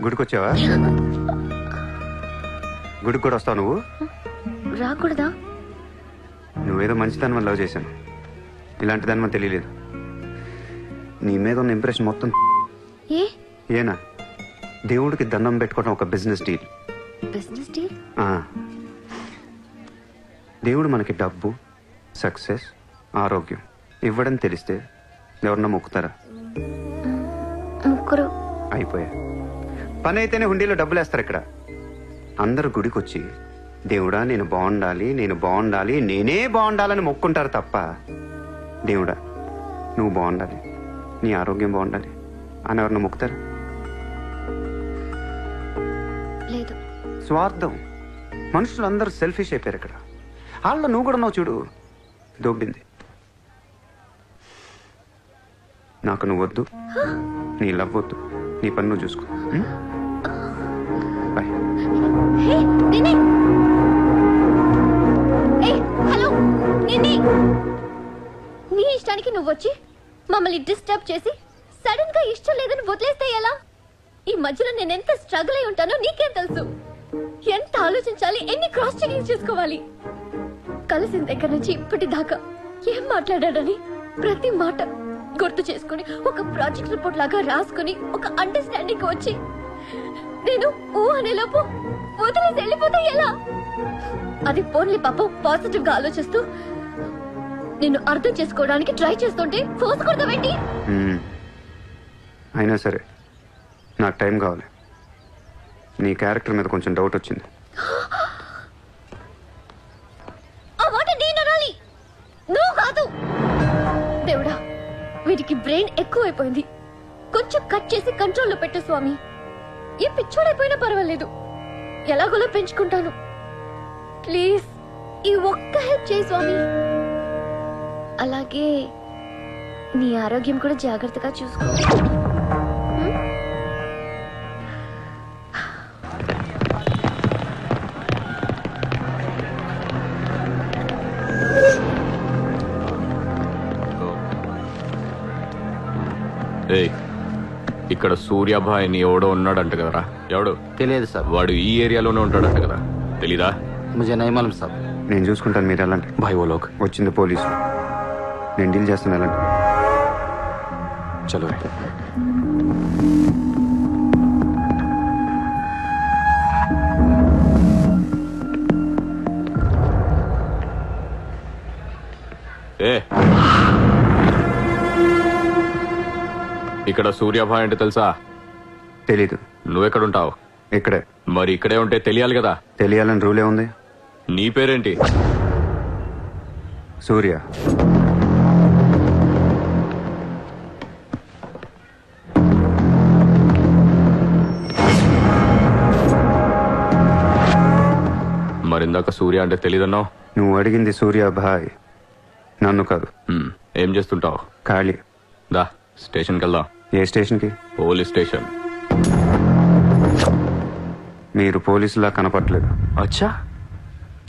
గుడికి వచ్చావా? గుడికి కూడా వస్తావు నువ్వు? రాకూడదా? నువ్వేదో మంచిదాన్ని వల్ల లవ్ చేశాను, ఇలాంటి దాని మనకు తెలియలేదు. నీ మీద ఉన్న ఇంప్రెషన్ మొత్తం ఏనా? దేవుడికి దండం పెట్టుకోవడం ఒక బిజినెస్ డీల్. Business deal? దేవుడు మనకి డబ్బు, సక్సెస్, ఆరోగ్యం ఇవ్వడం తెలిస్తే ఎవరన్నా మొక్కుతారా? ముగ్గురు అయిపోయా. పని అయితేనే హుండీలో డబ్బులు వేస్తారు. ఇక్కడ అందరు గుడికి వచ్చి దేవుడా నేను బాగుండాలి, నేను బాగుండాలి, నేనే బాగుండాలని మొక్కుంటారు తప్ప దేవుడా నువ్వు బాగుండాలి, నీ ఆరోగ్యం బాగుండాలి అని ఎవరన్నా మొక్కుతారు? లేదు. స్వార్థం. మనుషులు అందరూ సెల్ఫిష్ అయిపోయారు ఇక్కడ. వాళ్ళ నువ్వు కూడా ఉన్నావు చూడు, దొబ్బింది. నాకు నువ్వు వద్దు, నీ లవ్ వద్దు, నీ పని నువ్వు చూసుకో. బాయ్. హే నిన్ని, హలో నిన్ని, నీ ఇష్టానికి నువ్వు వచ్చి మమ్మల్ని డిస్టర్బ్ చేసి సడన్ గా ఇష్టం లేదని వదిలేస్తే ఎలా? ఈ మధ్యలో నేను ఎంత స్ట్రగుల్ అయి ఉంటానో నీకేం తెలుసు? ఎంత ఆలోచించాలి, ఎన్ని క్రాస్ చెకింగ్ చేసుకోవాలి. కలిసిన దగ్గర నుంచి ఇప్పటిదాకా ఏం మాట్లాడాడని ప్రతి మాట గుర్తు చేసుకుని ఒక ప్రాజెక్ట్ రిపోర్ట్ లాగా రాసుకుని ఒక అండర్స్టాండింగ్ వచ్చి నేను ఓ అనేలోపు వదిలేసి వెళ్ళిపోతే ఎలా? అది పోన్లీ పాపం పాజిటివ్ గా ఆలోచిస్తూ నిన్ను అర్థం చేసుకోవడానికి ట్రై చేస్తుంటే ఫోర్స్ కొడతావేంటి? అయినా సరే నాకు టైం కావాలి. నీ క్యారెక్టర్ మీద కొంచెం డౌట్ వచ్చింది. ఆ మాట నేను అనాలి, నువ్వు కాదు. దేవుడా, వీటికి బ్రెయిన్ ఎక్కువైపోయింది. కొంచెం కట్ చేసి కంట్రోల్లో పెట్టు స్వామి. ఏ పిచ్చోడైపోయినా పర్వాలేదు, ఎలాగోలా పెంచుకుంటాను. ప్లీజ్ ఈ ఒక్క హెల్ప్ చేయి స్వామి. అలాగే నీ ఆరోగ్యం కూడా జాగ్రత్తగా చూసుకో. ఇక్కడ సూర్యాభాయ్ అని ఎవడో ఉన్నాడంట కదరా? ఎవడు తెలియదు సార్. వాడు ఈ ఏరియాలోనే ఉంటాడంట కదా, తెలీదా? ముझे नहीं मालूम సార్. నేను చూసుకుంటాను, మీరు వెళ్ళండి. భాయ్ ఓ లోగ్ వచ్చింది పోలీసు, నేను డీల్ చేస్తాను, వెళ్ళండి. చలో ఏ ఇక్కడ సూర్యాభాయ్ అంటే తెలుసా? తెలీదు. నువ్వెక్కడుంటావు? ఇక్కడే. మరి ఇక్కడే ఉంటే తెలియాలి కదా. తెలియాలని రూలే ఉంది. నీ పేరేంటి? సూర్య. మరిందాక సూర్య అంటే తెలీదన్నావు. నువ్వు అడిగింది సూర్యాభాయ్, నన్ను కాదు. ఏం చేస్తుంటావు? ఖాళీ. దా స్టేషన్కి వెళ్దాం. ఏ స్టేషన్కి? Police station. మీరు పోలీసులా కనపట్లేదు. అచ్చా,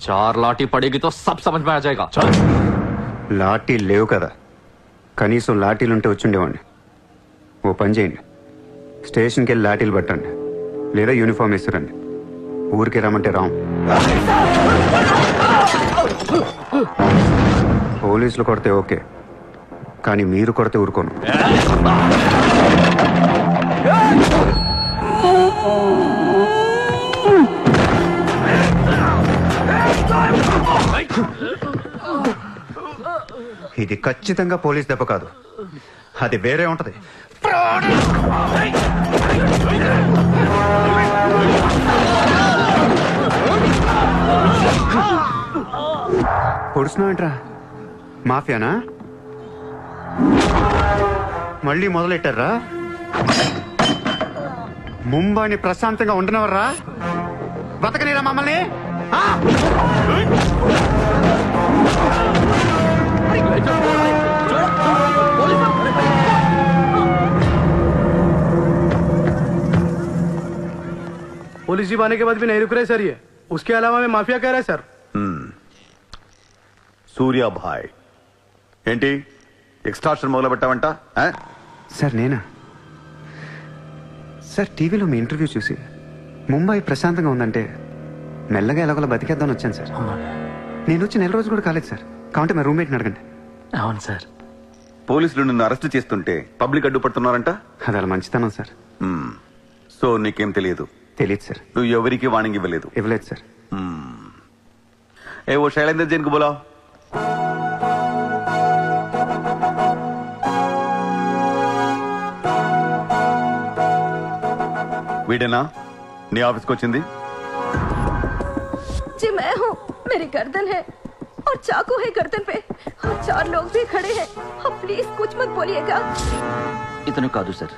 చార్ లాఠీ పడేగి తో సబ్ సమజ్ మే ఆ జాయేగా. చల్. లాఠీ లేవు కదా, కనీసం లాఠీలుంటే వచ్చుండేవాడిని. ఓ పని చేయండి, స్టేషన్కి వెళ్ళి లాఠీలు పట్టండి, లేదా యూనిఫామ్ వేస్తురండి. ఊరికి రమ్మంటే రాం. పోలీసులు కొడితే ఓకే, కానీ మీరు కొడితే ఊరుకోను. ఇది ఖచ్చితంగా పోలీస్ దెబ్బ కాదు, అది వేరే ఉంటది. పొడుస్తున్నావేంట్రా? మాఫియానా? మళ్ళీ మొదలెట్టారా? ముంబైని ప్రశాంతంగా ఉండనవర్రా? బతకనేరా మమ్మల్ని? पुलिस जीप आने के बाद भी नहीं रुक रहे सर ये. उसके अलावा मैं माफिया कह रहा है सर. సూర్యాభాయ్ ఏంటి ఎక్స్ట్రాక్షన్ మొదలు పెట్టావంట? సార్ నేనా? సార్ టీవీలో మీ ఇంటర్వ్యూ చూసి ముంబై ప్రశాంతంగా ఉందంటే మెల్లగా ఎలాగోలా బతికేద్దామని వచ్చాను సార్. నేను వచ్చి 4 రోజులు కూడా కాలేదు సార్. కావంటే మా రూమ్మేట్ని అడగండి. అవును సార్. పోలీసులు నిన్ను అరెస్ట్ చేస్తుంటే పబ్లిక్ అడ్డుపడుతున్నారంట. అది అలా మంచితనం సార్. సో నీకేం తెలియదు? తెలియదు సార్. నువ్వు ఎవరికి వార్నింగ్ ఇవ్వలేదు? ఇవ్వలేదు సార్. ఏ ఓ శైలేంద్ర జైన్ కు బోలావ్. వీడేనా నీ ఆఫీస్కి వచ్చింది? जी मैं हूँ. मेरी गर्दन है और चाकू है गर्दन पे और 4 लोग भी खड़े हैं. आप प्लीज कुछ मत बोलिएगा. ఇతను కాదు sir.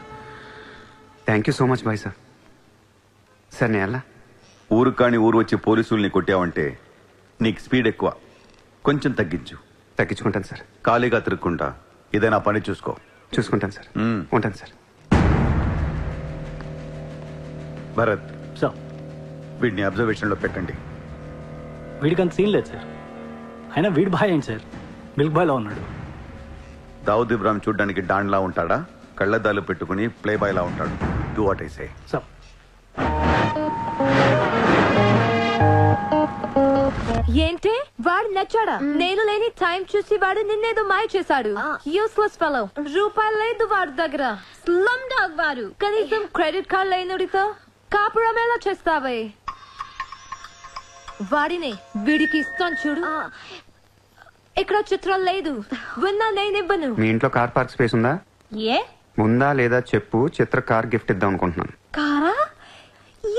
Thank you so much bye sir. Sir నేను ఎలా? ఊరు కాని ఊరు వచ్చి పోలీసుల్ని కొట్టావంటే నీకు స్పీడ్ ఎక్కువ, కొంచెం తగ్గించు. తగ్గించుకుంటాను సార్. ఖాళీగా తిరుక్కుంటా ఏదైనా పని చూసుకో. చూసుకుంటాను సార్. ఉంటాను సార్. భరత్, సార్ వీడిని అబ్జర్వేషన్ లో పెట్టండి. వీడికి అంత సీన్ లేదు సార్. అయినా వీడి బాయ్ ఏంటి సార్, మిల్క్ బాయ్లో ఉన్నాడు. దావుద్ ఇబ్రాహిం చూడ్డానికి డాన్లా ఉంటాడా? కళ్ళద్దాలు పెట్టుకుని ప్లే బాయ్ లా ఉంటాడు. Do what I say. Sir ఏంటి వాడు నచ్చాడా? నేను లేని టైం చూసి వాడు నిన్నేదో మాయ చేశాడు. Useless fellow. రూపాయలు లేదు వాడి దగ్గర. స్లమ్ డాగ్ వాడు. కనీసం క్రెడిట్ కార్డ్ లేనుడితో కాపురం ఎలా చేస్తావే? వాడినే వీడికి ఇస్తాను చూడు. ఇక్కడ చిత్రం లేదు. విన్నా నేనివ్వను. మీ ఇంట్లో కార్ పార్క్ స్పేస్ ఉందా? ఏ ఉందా లేదా చెప్పు. చిత్ర కార్ గిఫ్ట్ ఇద్దాం అనుకుంటున్నాను. కారా?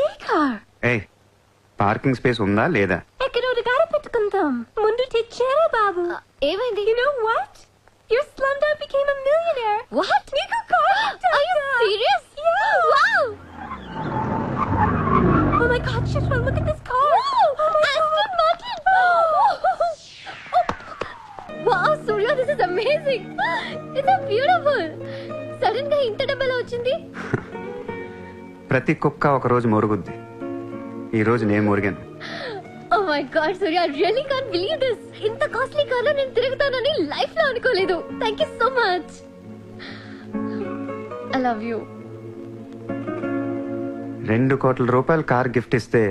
ఏ కార్? ఏయ్, పార్కింగ్ స్పేస్ ఉందా లేదా? ఎక్కడ కారు పెట్టుకుంటాం. ముందు తెచ్చారా బాబు? ఏమైంది? You know what? Your slumdog became a millionaire. What? నీకు car? Are you serious? Yeah. Wow. Oh my God, Chitra, look at this car. Aston Martin. Wow, Surya, this is amazing. It's so beautiful. Sudden గా ఇంత డబ్బులు వచ్చింది. ప్రతి కుక్క ఒక రోజు మొరుగుద్ది. ఈ రోజు నేను మురిగాను. Oh my God, Surya, I really can't believe this. ఇంత కాస్ట్లీ కార్ లో నేను తిరుగుతానని లైఫ్ లో అనుకోలేదు. Thank you so much. I love you. 2 కోట్ల రూపాయలు కార్ గిఫ్ట్ ఇస్తే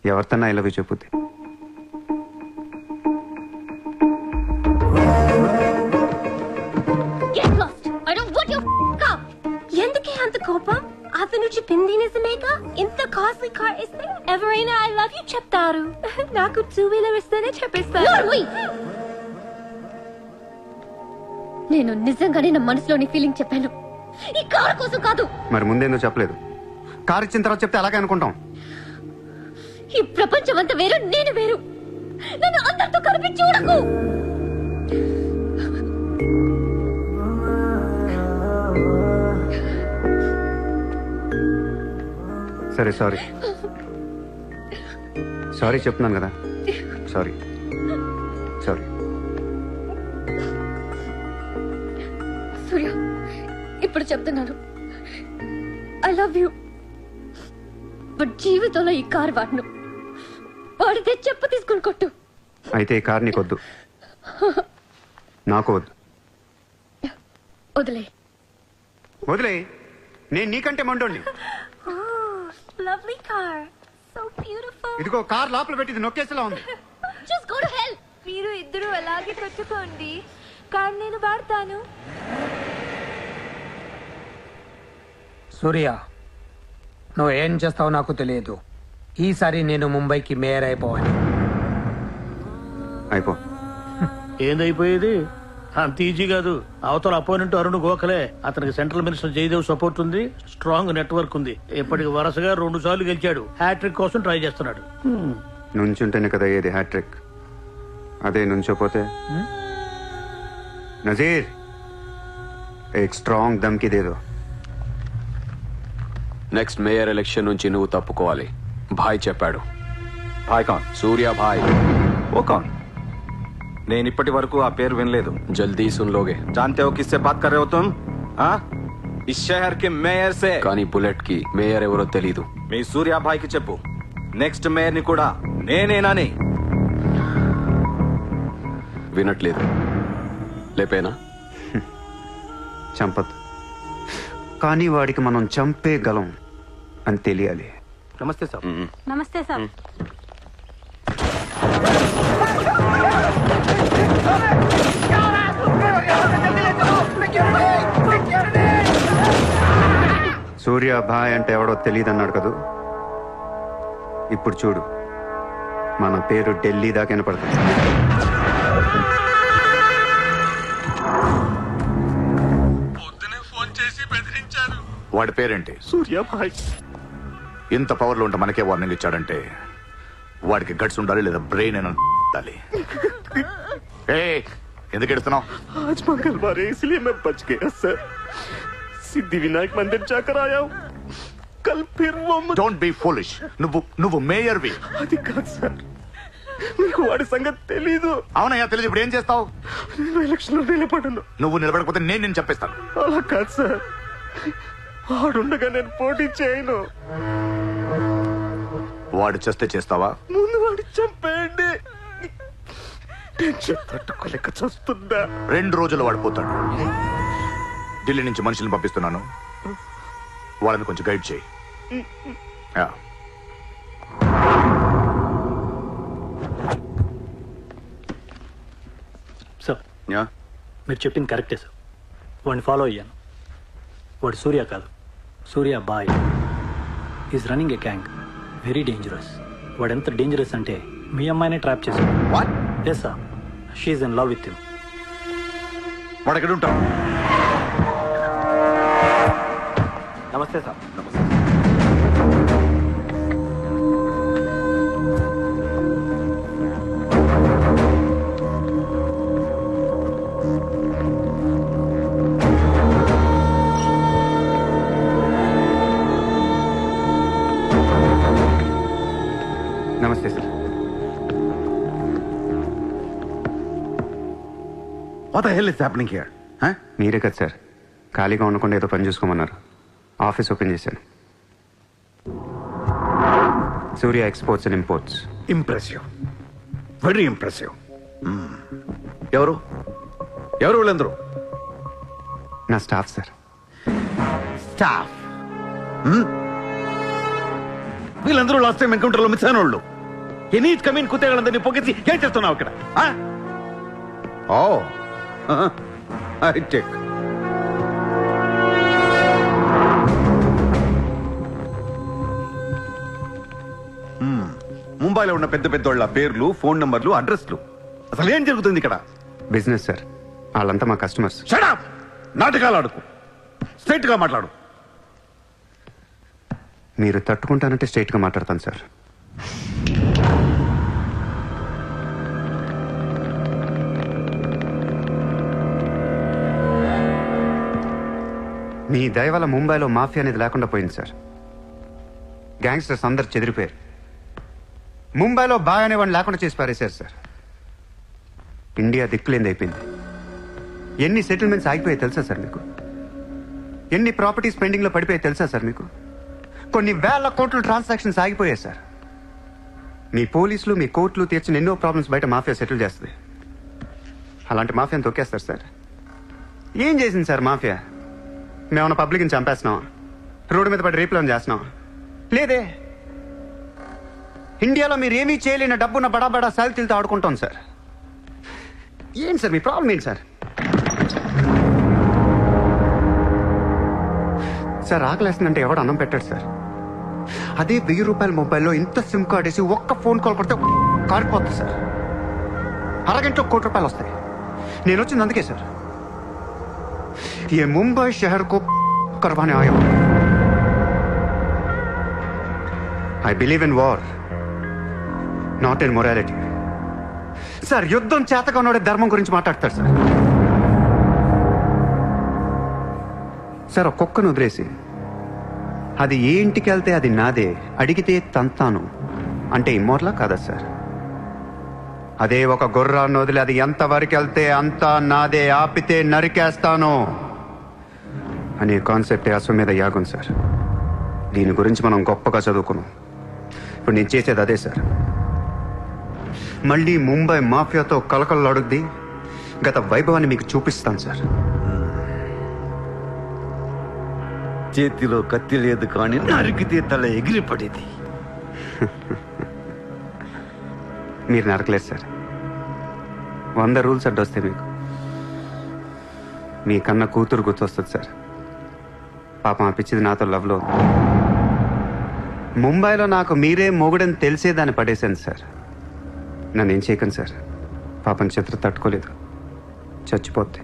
ఎవరితోనా ఐ లవ్ యూ చెప్పుద్ది. Get lost. I don't want your car. ఎందుకే అంత కోపం? అతను చెప్పింది నిజమేగా? ఇంత కాస్ట్లీ కార్ ఇస్తే ఎవరైనా ఐ లవ్ యూ చెప్తారు. నాకు 2-wheeler ఇస్తేనే చెప్పేస్తారు. నేను నిజంగానే నా మనసులోని ఫీలింగ్ చెప్పాను. ఈ కార్ కోసం కాదు. మరి ముందేందో చెప్పలేదు? కార్ ఇచ్చిన తర్వాత చెప్తే అలాగే అనుకుంటాం. ఈ ప్రపంచం అంతా వేరు, నేను వేరు. నన్ను అందరితో కలిపి చూడకు. సరే, సారీ సారీ చెప్తున్నాను కదా. Sorry sorry. సూర్య, ఇప్పుడు చెప్తున్నాను, ఐ లవ్ యూ. బట్ జీవితంలో ఈ కార్ వాడను. వాడితే చెప్పు తీసుకుని కొట్టు. అయితే ఈ కార్ నీకొద్దు, నాకు వద్దు. వదిలే. వదిలే. నేను నీకంటే మండోండి. Lovely car, so beautiful. ఇదిగో కార్ లోపల పెట్టింది నొక్కేసేలా ఉంది. Just go to hell. మీరు ఇద్దరు అలాగే పెట్టుకోండి. కార్ నేను వాడతాను. సూర్య, నువ్వు ఏం చేస్తావో నాకు తెలియదు. ఈసారి నేను ముంబైకి మేయర్ అయిపోవాలి. అయిపో. ఏందైపోయేది? అంత ఈజీ కాదు. అవతల అపోనెంట్ అరుణ్ గోఖలే. అతనికి సెంట్రల్ మినిస్టర్ జయదేవ్ సపోర్ట్ ఉంది, స్ట్రాంగ్ నెట్వర్క్ ఉంది. ఇప్పటికి వరుసగా 2 సార్లు గెలిచాడు. హ్యాట్రిక్ కోసం ట్రై చేస్తున్నాడు. నుంచుంటేనే కదా ఏది హ్యాట్రిక్. అదే నుంచోపోతే నజీర్ ఏక్ స్ట్రాంగ్ దమ్కి దేదో. నెక్స్ట్ మేయర్ ఎలక్షన్ నుంచి నువ్వు తప్పుకోవాలి. భాయ్ చెప్పాడు. भाई कौन? సూర్య భాయ్. वो कौन? నేను ఇప్పటి వరకు ఆ పేరు వినలేదు. జల్దీ సున్ లోగే. जानते हो किससे बात कर रहे हो तुम? हाँ? इस शहर के మేయర్ से. కానీ బుల్లెట్ కి మేయర్ ఎవరో తెలీదు. మీ సూర్య భాయ్కి చెప్పు, నెక్స్ట్ మేయర్ ని కూడా నేనేనాని. వినట్లేదు. లేపేనా? చంపదు, కానీ వాడికి మనం చంపేయగలం అని తెలియాలి. నమస్తే సార్. నమస్తే సార్. సూర్య భాయ్ అంటే ఎవడో తెలియదు అన్నాడు కదూ. ఇప్పుడు చూడు, మన పేరు ఢిల్లీ దాకా వినపడుతుంది. వాడి పేరేంటి? సూర్య భాయ్. ఇంత పవర్లో ఉంటే మనకే వార్నింగ్ ఇచ్చాడంటే వాడికి గట్స్ ఉండాలి, లేదా బ్రెయిన్ అయినా ఉండాలి. ఎందుకు ఎడుతున్నావు? आज मंगलवार है इसलिए मैं बच गया सर. सिद्धि विनायक मंदिर जाकर आया हूँ. కల్ ఫిర్ డోంట్ బి ఫూలిష్. నువ్వు మేయర్వి. అది కాదు సార్, మీకు వాడి సంగతి తెలీదు. అవునయ్యా తెలియదు. ఇప్పుడు ఏం చేస్తావు? నేను ఎలక్షన్ లో నిలబడను. నువ్వు నిలబడకపోతే నేను చెప్పేస్తాను. అలా కాదు సార్, వాడుండగా నేను పోటీ చేయను. వాడు చేస్తే చేస్తావా? ముందు వాడి చంపేయండి. టెన్షన్ తట్టుకోలేక చూస్తుందా. 2 రోజులు వాడు పోతాడు. ఢిల్లీ నుంచి మనుషులను పంపిస్తున్నాను, వాళ్ళని కొంచెం గైడ్ చేయి. సార్ మీరు చెప్పింది కరెక్టే సార్. వాడిని ఫాలో అయ్యాను. వాడు సూర్య కాదు, Surya Bhai. Is running a gang, very dangerous. వాడు ఎంత డేంజరస్ అంటే మీ అమ్మాయినే ట్రాప్ చేశాడు. Yes sir, she's in love with you. వాడు ఎక్కడ ఉంటాం? నమస్తే సార్. నమస్తే sir. What the hell is happening here? మీరే కదా సార్ ఖాళీగా ఉండకుండా ఏదో పని చూసుకోమన్నారు. ఆఫీస్ ఓపెన్ చేశాను. Surya exports and imports. Impressive, very impressive. ఎవరు ఎవరు వీళ్ళందరూ? నా స్టాఫ్ సార్. స్టాఫ్? వీళ్ళందరూ లాస్ట్ టైం ఎన్కౌంటర్ లో మిస్ అయిన వాళ్ళు. ఎనీ కమీన్ కుత్తేగాళ్ళందరినీ పొగేసి ఏం చేస్తున్నావు ఇక్కడ? ఓ ఐ చెక్. ముంబైలో ఉన్న పెద్ద పెద్దోళ్ళ పేర్లు, ఫోన్ నంబర్లు, అడ్రస్లు. అసలు ఏం జరుగుతుంది ఇక్కడ? Business sir. వాళ్ళంతా మా కస్టమర్స్. Shut up! నాటకాలు ఆడుకు, స్ట్రైట్ గా మాట్లాడు. మీరు తట్టుకుంటానంటే స్ట్రైట్ గా మాట్లాడతాను సార్. మీ దయ వల్ల ముంబైలో మాఫియా అనేది లేకుండా పోయింది సార్. గ్యాంగ్స్టర్స్ అందరు చెదిరిపోయారు. ముంబైలో బాయ్ అనేవాడిని లేకుండా చేసి పారేశారు సార్. ఇండియా దిక్కులేంది అయిపోయింది. ఎన్ని సెటిల్మెంట్స్ ఆగిపోయాయి తెలుసా సార్ మీకు? ఎన్ని ప్రాపర్టీస్ పెండింగ్లో పడిపోయాయి తెలుసా సార్ మీకు? కొన్ని వేల కోట్ల ట్రాన్సాక్షన్స్ ఆగిపోయాయి సార్. మీ పోలీసులు, మీ కోర్టులు తీర్చిన ఎన్నో ప్రాబ్లమ్స్ బయట మాఫియా సెటిల్ చేస్తుంది. అలాంటి మాఫియాని తొక్కేస్తారు సార్. ఏం చేసింది సార్ మాఫియా? మేమన్నా పబ్లిక్ని చంపేస్తున్నాం, రోడ్డు మీద పడి రేపులను చేస్తున్నాం? లేదే. ఇండియాలో మీరు ఏమీ చేయలేని డబ్బున్న బడా బడా సాల్తీలతో ఆడుకుంటాం సార్. ఏంటి సార్ మీ ప్రాబ్లం ఏంటి సార్? సార్ ఆకలేస్తుందంటే ఎవడు అన్నం పెట్టాడు సార్. అదే 1000 రూపాయల మొబైల్లో ఇంత సిమ్ కార్డ్ వేసి ఒక్క ఫోన్ కాల్ కొడితే కారిపోతుంది సార్. అరగంటలో 1 కోటి రూపాయలు వస్తాయి. నేను వచ్చింది అందుకే సార్. ये मुंबई शहर को करवाने आया हूं. I believe in war, not in morality. Sir యుద్ధం చేతగా ఉన్నోడే ధర్మం గురించి మాట్లాడతారు సార్. సార్ ఒక కుక్కను వదిలేసి అది ఏ ఇంటికి వెళ్తే అది నాదే, అడిగితే తంతాను అంటే ఇమ్మోర్లా కాదా సార్? అదే ఒక గుర్రాన్ని వదిలి అది ఎంతవరకు వెళ్తే అంతా నాదే, ఆపితే నరికేస్తాను అనే కాన్సెప్టే అశ్వమేధ యాగం సార్. దీని గురించి మనం గొప్పగా చదువుకున్నాం. ఇప్పుడు నేను చేసేది అదే సార్. మళ్ళీ ముంబై మాఫియాతో కలకలలాడుద్ది గత వైభవాన్ని మీకు చూపిస్తాను సార్. చేతిలో కత్తి లేదు కానీ నరికితే తల ఎగిరిపడేది. మీరు నరకలేదు సార్. 100 రూల్స్ అడ్డొస్తాయి మీకు. మీ కన్న కూతురు గుర్తొస్తుంది సార్. పాపం అనిపించింది నాతో లవ్లో. ముంబైలో నాకు మీరే మొగుడని తెలిసేదాన్ని పడేశాను సార్. నన్ను ఏం చేయకండి సార్. పాపం చిత్ర తట్టుకోలేదు, చచ్చిపోతే.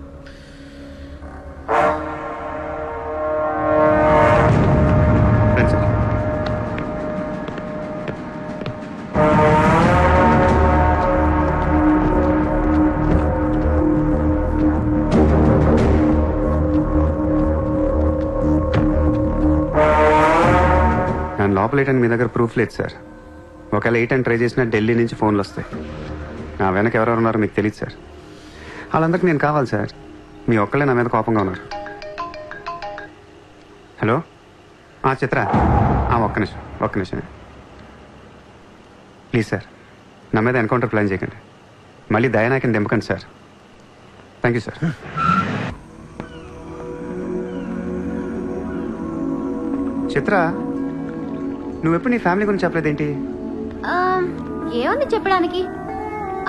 నన్ను లోపలేయడానికి మీ దగ్గర ప్రూఫ్ లేదు సార్. ఒకవేళ 8 అని ట్రై చేసినా ఢిల్లీ నుంచి ఫోన్లు వస్తాయి. నా వెనక ఎవరెవరు ఉన్నారో మీకు తెలియదు సార్. వాళ్ళందరికీ నేను కావాలి సార్. మీ ఒక్కళ్ళే నా మీద కోపంగా ఉన్నారు. హలో చిత్ర, ఒక్క నిమిషం ప్లీజ్ సార్, నా మీద ఎన్కౌంటర్ ప్లాన్ చేయకండి. మళ్ళీ దయానాయకని దింపకండి సార్. Thank you sir. చిత్ర, నువ్వెప్పుడు నీ ఫ్యామిలీ గురించి చెప్పలేదేంటి? ఏముంది చెప్పడానికి?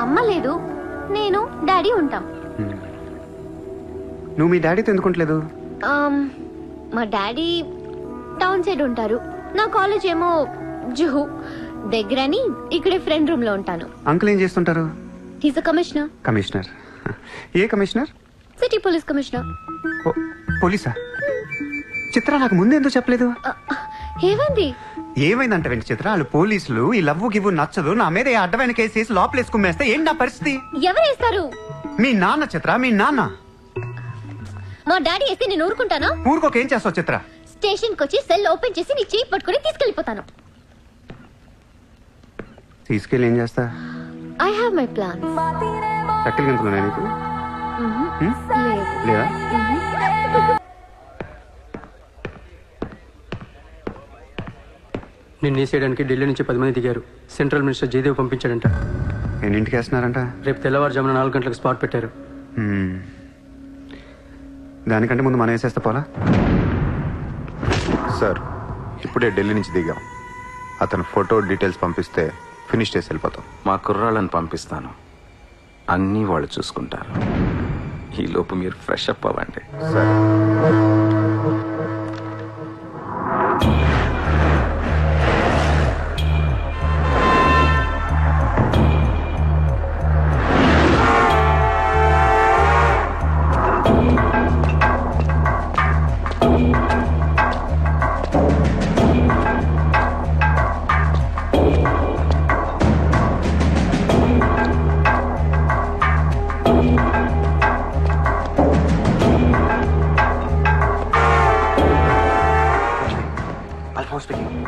అమ్మ లేదు, నేను డాడీ ఉంటాం. నువ్వు మీ డాడీతో ఎందుకుంటలేదు? మా డాడీ టౌన్ సైడ్ ఉంటారు, నా కాలేజ్ ఏమో జుహు దగ్గరని ఇక్కడే ఫ్రెండ్ రూమ్ లో ఉంటాను. అంకుల్ ఏం చేస్తుంటారు? He's a commissioner. కమిషనర్? ఏ కమిషనర్? City police commissioner. పోలీసా? చిత్ర, నాకు ముందు ఎందుకు చెప్పలేదు? ఏమైంది? ఏమైందంట వెంట చిత్ర, వాళ్ళు పోలీసులు ఈ లవ్వు గివ్వు నచ్చదు, నా మీద ఏ అడ్డమైన కేసు వేసి లోపలేసుకుమ్మేస్తే ఏంటి నా పరిస్థితి? ఎవరేస్తారు? మీ నాన్న చిత్ర, మీ నాన్న. మా డాడీ వేస్తే నేను ఊరుకుంటానా? ఊరుకోకేం చేస్తావు చిత్ర? స్టేషన్ కి వచ్చి సెల్ ఓపెన్ చేసి నీ చేయి పట్టుకుని తీసుకెళ్లిపోతాను. తీసుకెళ్ళి ఏం చేస్తా? I have my plans. చక్కలు గంతులున్నా నీకు? లేదా? నిన్ను వేసేయడానికి ఢిల్లీ నుంచి 10 మంది దిగారు. సెంట్రల్ మినిస్టర్ జయదేవ్ పంపించాడంట. ఎన్నింటికి వేస్తున్నారంట? రేపు తెల్లవారుజామున 4 గంటలకు స్పాట్ పెట్టారు. దానికంటే ముందు మనం వేసేస్తే పోలా? సార్, ఇప్పుడే ఢిల్లీ నుంచి దిగాం. అతను ఫోటో డీటెయిల్స్ పంపిస్తే ఫినిష్ చేసి వెళ్ళిపోతాం. మా కుర్రాళ్ళని పంపిస్తాను, అన్నీ వాళ్ళు చూసుకుంటారు. ఈ లోపు మీరు ఫ్రెష్ అప్ అవ్వండి. సార్,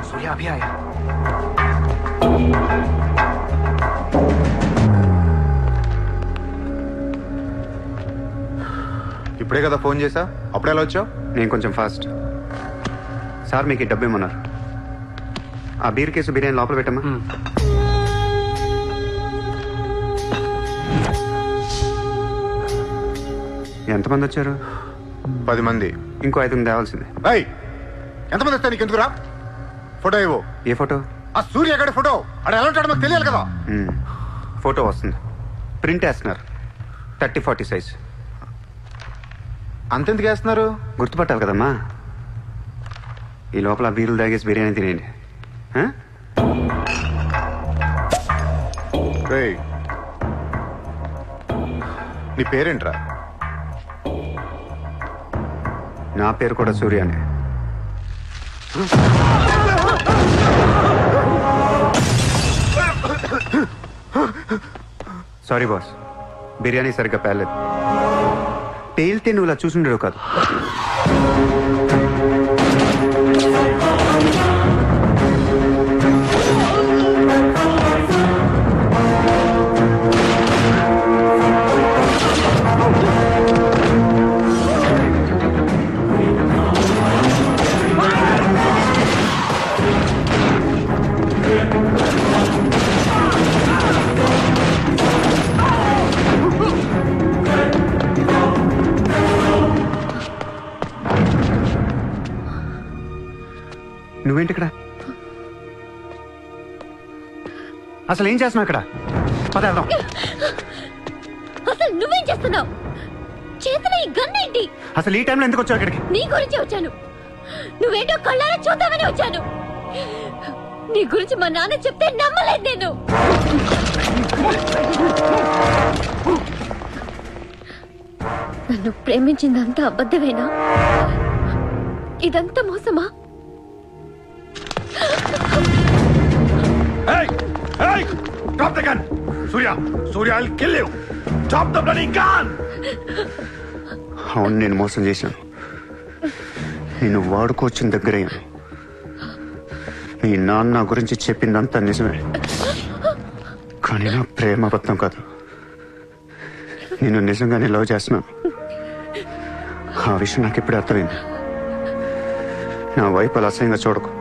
सूर्या अभी आया. ఇప్పుడే కదా ఫోన్ చేసా, అప్పుడే ఎలా వచ్చావు? నేను కొంచెం ఫాస్ట్. సార్ మీకు డబ్బు ఇమ్మన్నారు. ఆ బీర్ కేసు బిర్యానీ లోపల పెట్టమ్మా. ఎంతమంది వచ్చారు? 10 మంది. ఇంకో 5 తేవాల్సిందే. ఎంతమంది వస్తా? నీకు ఎందుకురా? ఫోటో ఇవ్వు. ఏ ఫోటో? ఆ సూర్యగడి ఫోటో. అక్కడ ఎలా ఉంటాడో మాకు తెలియాలి కదా. ఫోటో వస్తుంది, ప్రింట్ వేస్తున్నారు. 30-40 సైజ్. అంతెందుకు వేస్తున్నారు? గుర్తుపట్టాలి కదమ్మా. ఈ లోపల బీరులు తాగేసి బిర్యానీ తినేయండి. నీ పేరేంట్రా? నా పేరు కూడా సూర్యానే. సారీ బాస్, బిర్యానీ సరిగ్గా పేర్లేదు. పేలితే నువ్వు ఇలా చూసుండేవు కాదు. నువ్వేంటి ఇక్కడ? అసలు ఏం చేస్తున్నావు ఇక్కడ? పదేద్దాం. అసలు నువ్వేం చేస్తున్నావు? చేతిలో ఈ గన్ ఏంటి? అసలు ఈ టైంలో ఎందుకు వచ్చావు ఇక్కడికి? నీ గురించి వచ్చాను. నువ్వేంటో కళ్ళారా చూద్దామని వచ్చాను. నీ గురించి మా నాన్న చెప్తే నమ్మలేదు నేను. నన్ను ప్రేమించిందంతా అబద్ధమేనా? ఇదంతా మోసమా? Hey! Hey! Drop the gun! Surya! Surya, I'll kill you! Drop the bloody gun! అవును, నేను మోసం చేశాను. నిన్ను వాడుకోవచ్చిన దగ్గరయ్యాను. మీ నాన్న గురించి చెప్పిందంతా నిజమే, కానీ నా ప్రేమ అబద్ధం కాదు. నేను నిజంగానే లవ్ చేస్తున్నాను. ఆ విషయం నాకు ఇప్పుడే అర్థమైంది. నా వైపు అలా అసహ్యంగా చూడకు,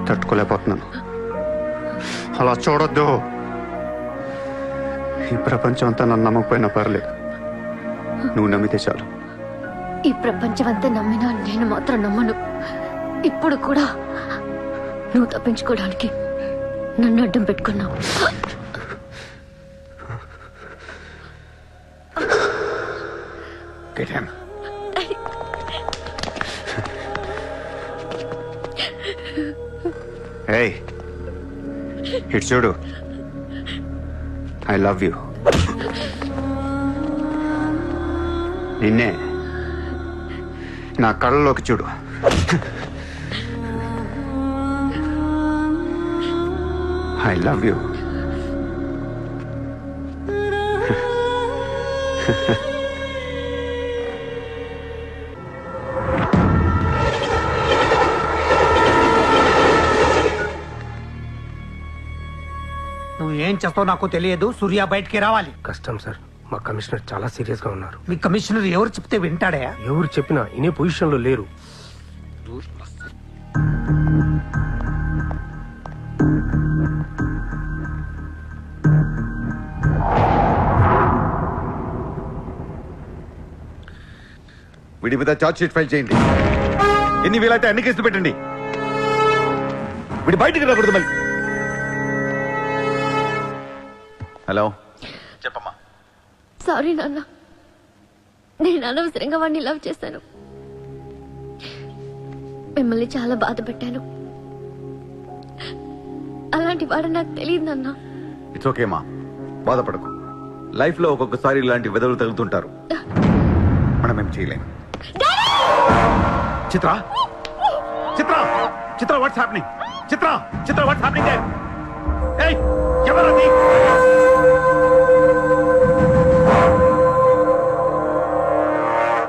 తట్టుకోలేకపోతున్నాను. అలా చూడొద్దు. ఈ ప్రపంచం అంతా నన్ను నమ్మకపోయినా పర్లేదు, నువ్వు నమ్మితే చాలు. ఈ ప్రపంచం అంతా నమ్మినా నేను మాత్రం నమ్మను. ఇప్పుడు కూడా నువ్వు తప్పించుకోవడానికి నన్ను అడ్డం పెట్టుకున్నావు. Get him. Hey, ఇటు చూడు. I love you. నిన్నే నా కళ్ళలోకి చూడు. I love you. నువ్వు ఏం చేస్తావు నాకు తెలియదు. సూర్య బయటికి రావాలి. కష్టం సార్, మా కమిషనర్ చాలా సీరియస్ గా ఉన్నారు. మీ కమిషనర్ ఎవరు చెప్తే వింటాడా? ఎవరు చెప్పినా ఇనే పొజిషన్ లో లేరు. వీడి మీద ఛార్జ్ షీట్ ఫైల్ చేయండి. ఎన్ని వీలైతే అన్ని కేసులు పెట్టండి. వీడి బయటికి రాకూడదు మళ్ళీ. హలో, చెప్పమ్మా. సారీ నాన్న, నేను అనవసరంగా వాడిని లవ్ చేశాను. మిమ్మల్ని చాలా బాధ పెట్టాను. అలాంటి వాడు నాకు తెలియదు నాన్న. ఇట్స్ ఓకే మా, బాధపడకు. లైఫ్ లో ఒక్కొక్కసారి ఇలాంటి వెదవులు తగులుతుంటారు, మనం ఏం చేయలేం. Chitra, Chitra, Chitra, what's happening? Chitra, Chitra, what's happening there? ఏయ్, ఎవరది?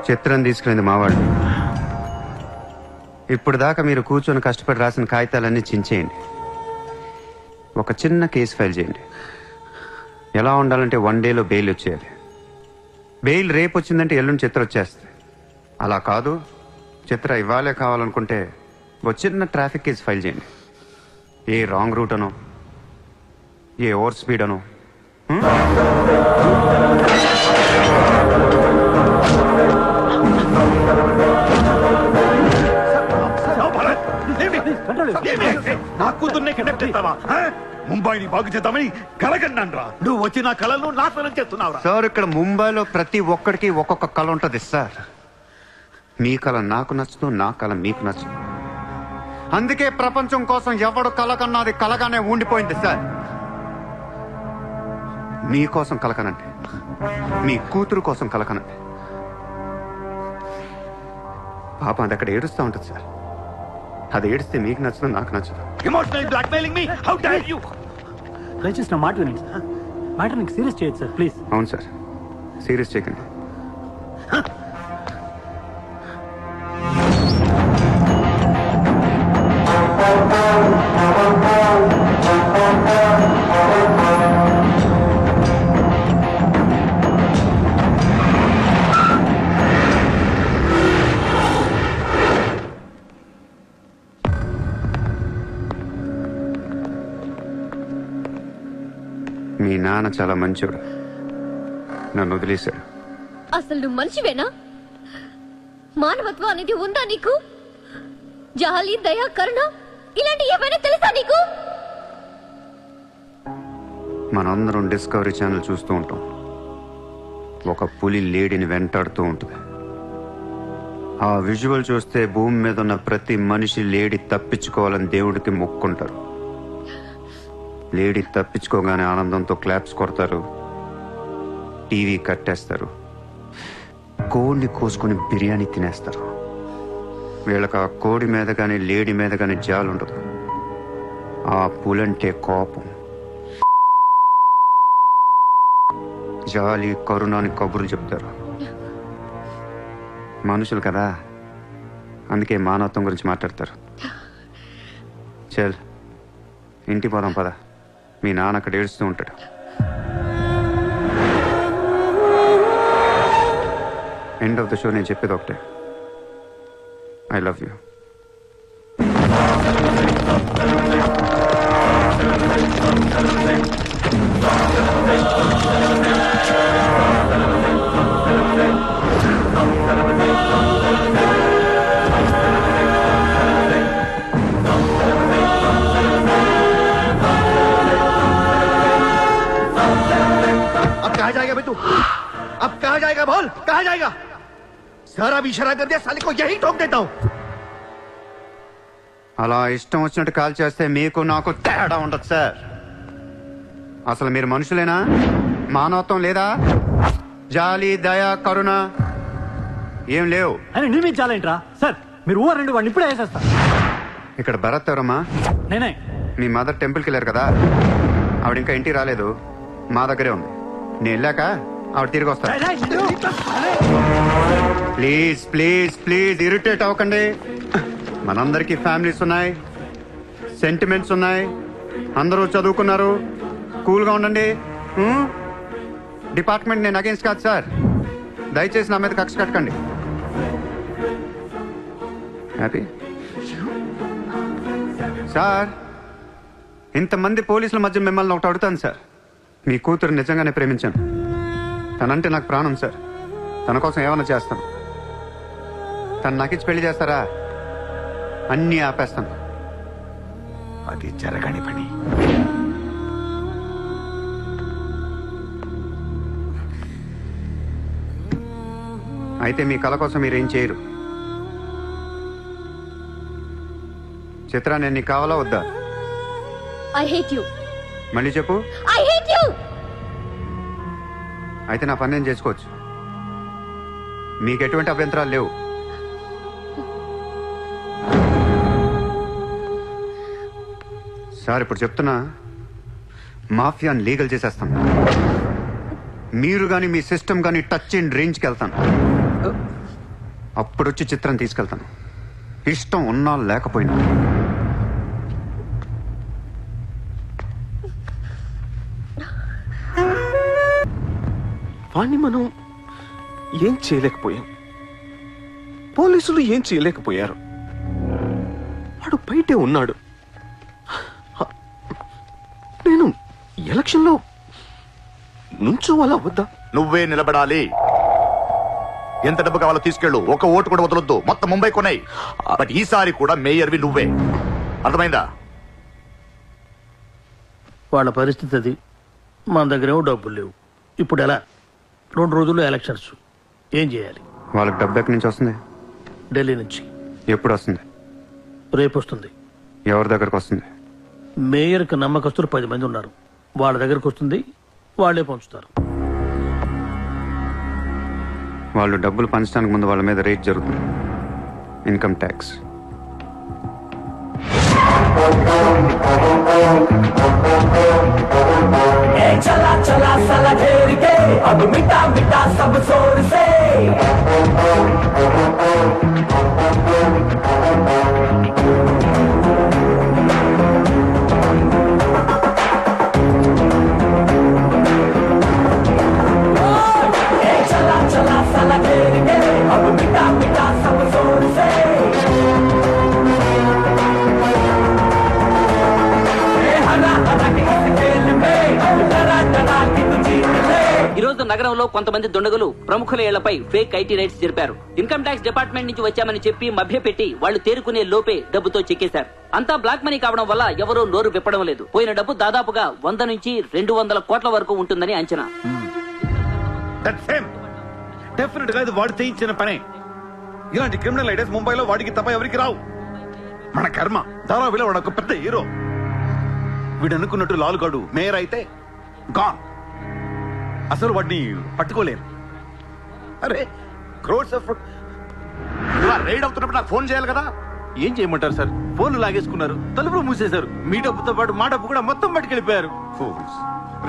చిత్రం తీసుకెళ్ళింది మావాళ్ళు. ఇప్పుడు దాకా మీరు కూర్చొని కష్టపడి రాసిన కాగితాలన్నీ చించేయండి. ఒక చిన్న కేసు ఫైల్ చేయండి. ఎలా ఉండాలంటే 1 డేలో బెయిల్ వచ్చేయాలి. బెయిల్ రేపు వచ్చిందంటే ఎల్లుండి చిత్ర వచ్చేస్తుంది. అలా కాదు, చిత్ర ఇవ్వాలే కావాలనుకుంటే ఒక చిన్న ట్రాఫిక్ కేసు ఫైల్ చేయండి. ఏ రాంగ్ రూట్ అనో, ఏ ఓవర్ స్పీడ్ అనో. నా కూతుర్నే కిడ్నాప్ చేస్తావా? ముంబైని బాగు చేద్దామని కలగన్నాన్రా. నువ్వు వచ్చి నా కళను నాశనం చేస్తున్నావురా. సార్, ఇక్కడ ముంబైలో ప్రతి ఒక్కడికి ఒక్కొక్క కళ ఉంటుంది సార్. మీ కళ నాకు నచ్చదు, నా కళ మీకు నచ్చదు. అందుకే ప్రపంచం కోసం ఎవడు కలకన్నది కలగానే ఉండిపోయింది సార్. మీకోసం కలకనంటే, మీ కూతురు కోసం కలకనంటే. పాపం అది అక్కడ ఏడుస్తూ ఉంటుంది సార్. అది ఏడిస్తే మీకు నచ్చదు, నాకు నచ్చదు. Emotional blackmailing me, how dare you? దయచేసి నా మాట వినండి సార్. మ్యాటర్ నీకు సీరియస్ చేయొచ్చు సార్, ప్లీజ్. అవును సార్, సీరియస్ చేయకండి. మీ నాన్న చాలా మంచోడు, నన్ను వదిలేశాడు. అసలు నువ్వు మనిషివేనా? మానవత్వం అనేది ఉందా నీకు? జాలి, దయ, కరుణ ఇలాంటి ఏమైనా తెలుసా నీకు? మనందరం డిస్కవరీ ఛానల్ చూస్తూ ఉంటాం. ఒక పులి లేడీని వెంటాడుతూ ఉంటుంది. ఆ విజువల్ చూస్తే భూమి మీద ఉన్న ప్రతి మనిషి లేడీ తప్పించుకోవాలని దేవుడికి మొక్కుంటారు. లేడీ తప్పించుకోగానే ఆనందంతో క్లాప్స్ కొడతారు, టీవీ కట్టేస్తారు, కోడిని కోసుకొని బిర్యానీ తినేస్తారు. వీళ్ళకి ఆ కోడి మీద కానీ లేడీ మీద కానీ జాలి ఉండదు. ఆ పులంటే కోపం, జాలి, కరుణ అని కబుర్లు చెప్తారు. మనుషులు కదా, అందుకే మానవత్వం గురించి మాట్లాడతారు. చల్ ఇంటికి పోదాం పద. మీ నాన్న అక్కడ ఏడుస్తూ ఉంటాడు. ఎండ్ ఆఫ్ ద షో నేను చెప్పేది ఒకటే, ఐ లవ్ యూ. अब कहाँ जाएगा बे तू? अब कहाँ जाएगा बोल, कहाँ जाएगा? सारा भी इशारा कर दिया, साले को यही ठोक देता हूँ. అలా ఇష్టం వచ్చినట్టు కాల్ చేస్తే మీకు నాకు తేడా ఉండదు సార్. అసలు మీరు మనుషులేనా? మానవత్వం లేదా? జాలి, దయ, కరుణ ఏం లేవు. అని నిర్మించాలేంట్రా సార్? మీరు ఊరండి వాడిని ఇప్పుడే వేసేస్తా. ఇక్కడ భరత్ ఎవరమ్మా? నేనే. మీ మదర్ టెంపుల్కి వెళ్ళారు కదా, ఆవిడ ఇంకా ఇంటికి రాలేదు, మా దగ్గరే ఉంది. నేను వెళ్ళాక ఆవిడ తిరిగి వస్తా. ప్లీజ్ ప్లీజ్ ప్లీజ్ ఇరిటేట్ అవ్వకండి. మనందరికీ ఫ్యామిలీస్ ఉన్నాయి, సెంటిమెంట్స్ ఉన్నాయి, అందరూ చదువుకున్నారు. కూల్గా ఉండండి. డిపార్ట్మెంట్ నేను అగేన్స్ట్ కాదు సార్. దయచేసి నా మీద కక్ష కట్టకండి. Happy sir. ఇంతమంది పోలీసుల మధ్య మిమ్మల్ని ఒకటి అడుగుతాను సార్. మీ కూతురు నిజంగానే ప్రేమించాను. తనంటే నాకు ప్రాణం సార్. తన కోసం ఏమైనా చేస్తాను. తను నాకిచ్చి పెళ్లి చేస్తారా? అన్నీ ఆపేస్తాను. అది జరగని పని. అయితే మీ కళ కోసం మీరేం చేయరు. చిత్ర, నేను నీకు కావాలా వద్దా? I hate you. మళ్ళీ చెప్పు. I hate you. అయితే నా పని నేను చేసుకోవచ్చు. మీకు ఎటువంటి అభ్యంతరాలు లేవు. సార్ ఇప్పుడు చెప్తున్నా, మాఫియాని లీగల్ చేసేస్తాను. మీరు కానీ మీ సిస్టమ్ కానీ టచ్ అండ్ రేంజ్కి వెళ్తాను. అప్పుడొచ్చి చిత్రం తీసుకెళ్తాను, ఇష్టం ఉన్నా లేకపోయినా. వాణ్ణి మనం ఏం చేయలేకపోయాం. పోలీసులు ఏం చేయలేకపోయారు. వాడు బయటే ఉన్నాడు. నేను ఎలక్షన్లో నుంచోవాలా వద్దా? నువ్వే నిలబడాలి. ఎంత డబ్బు కావాలో తీసుకెళ్ళు. ఒక ఓటు కూడా వదలొద్దు. మొత్తం ముంబై కొన్నాయి. బట్ ఈసారి కూడా మేయర్వి నువ్వే. అర్థమైందా? వాళ్ళ పరిస్థితి అది. మన దగ్గరేమో డబ్బులు లేవు. ఇప్పుడు ఎలా? 2 రోజుల్లో ఎలక్షన్స్. ఏం చేయాలి? వాళ్ళకి డబ్బు ఎక్కడి నుంచి వస్తుంది? ఢిల్లీ నుంచి. ఎప్పుడు వస్తుంది? రేపు వస్తుంది. ఎవరి దగ్గరకు వస్తుంది? మేయర్కి నమ్మకస్తులు 10 మంది ఉన్నారు. వాళ్ళ దగ్గరకు వస్తుంది, వాళ్ళే పంచుతారు. వాళ్ళు డబ్బులు పంచడానికి ముందు వాళ్ళ మీద రేట్ జరుగుతుంది. Income tax. चला चला साला घेर के अब मिटा मिटा सब जोर से चला चला साला घेर के अब मिटा मिटा सब जोर से हरा हरा के इस खेल में डरा डरा के तू जीत ले. ఈ రోజు నగరంలో కొంతమంది దుండగులు ప్రముఖుల ఇళ్లపై ఫేక్ ఐటీ రైడ్స్ జరిపారు. ఇన్కమ్ ట్యాక్స్ డిపార్ట్మెంట్ నుంచి వచ్చామని చెప్పి మభ్యపెట్టి వాళ్ళు తేరుకునే లోపే డబ్బుతో చెక్కేశారు. అంతా బ్లాక్ మనీ కావడం వల్ల ఎవరూ నోరు విప్పడం లేదు. పోయిన డబ్బు దాదాపుగా 100 నుంచి 200 కోట్ల వరకు ఉంటుందని అంచనా. డెఫినెట్ గా ఇది వాడు చేయించిన పనే. ఇలాంటి క్రిమినల్ ఐడియాస్ ముంబైలో వాడికి తప్ప ఎవరికి రావు. మన కర్మ. ధారావిలో వాడు ఒక పెద్ద హీరో. వీడు అనుకున్నట్టు లాలుగాడు మేయర్ అయితే గాన్. అసలు వాడిని పట్టుకోలేరు. అరే క్రోర్స్ ఆఫ్ రైడ్ అవుతున్నప్పుడు నాకు ఫోన్ చేయాలి కదా. ఏం చేయమంటారు సార్? ఫోన్లు లాగేసుకున్నారు, తలుపులు మూసేశారు. మీ డబ్బుతో పాటు మా డబ్బు కూడా మొత్తం పట్టుకెళ్ళిపోయారు.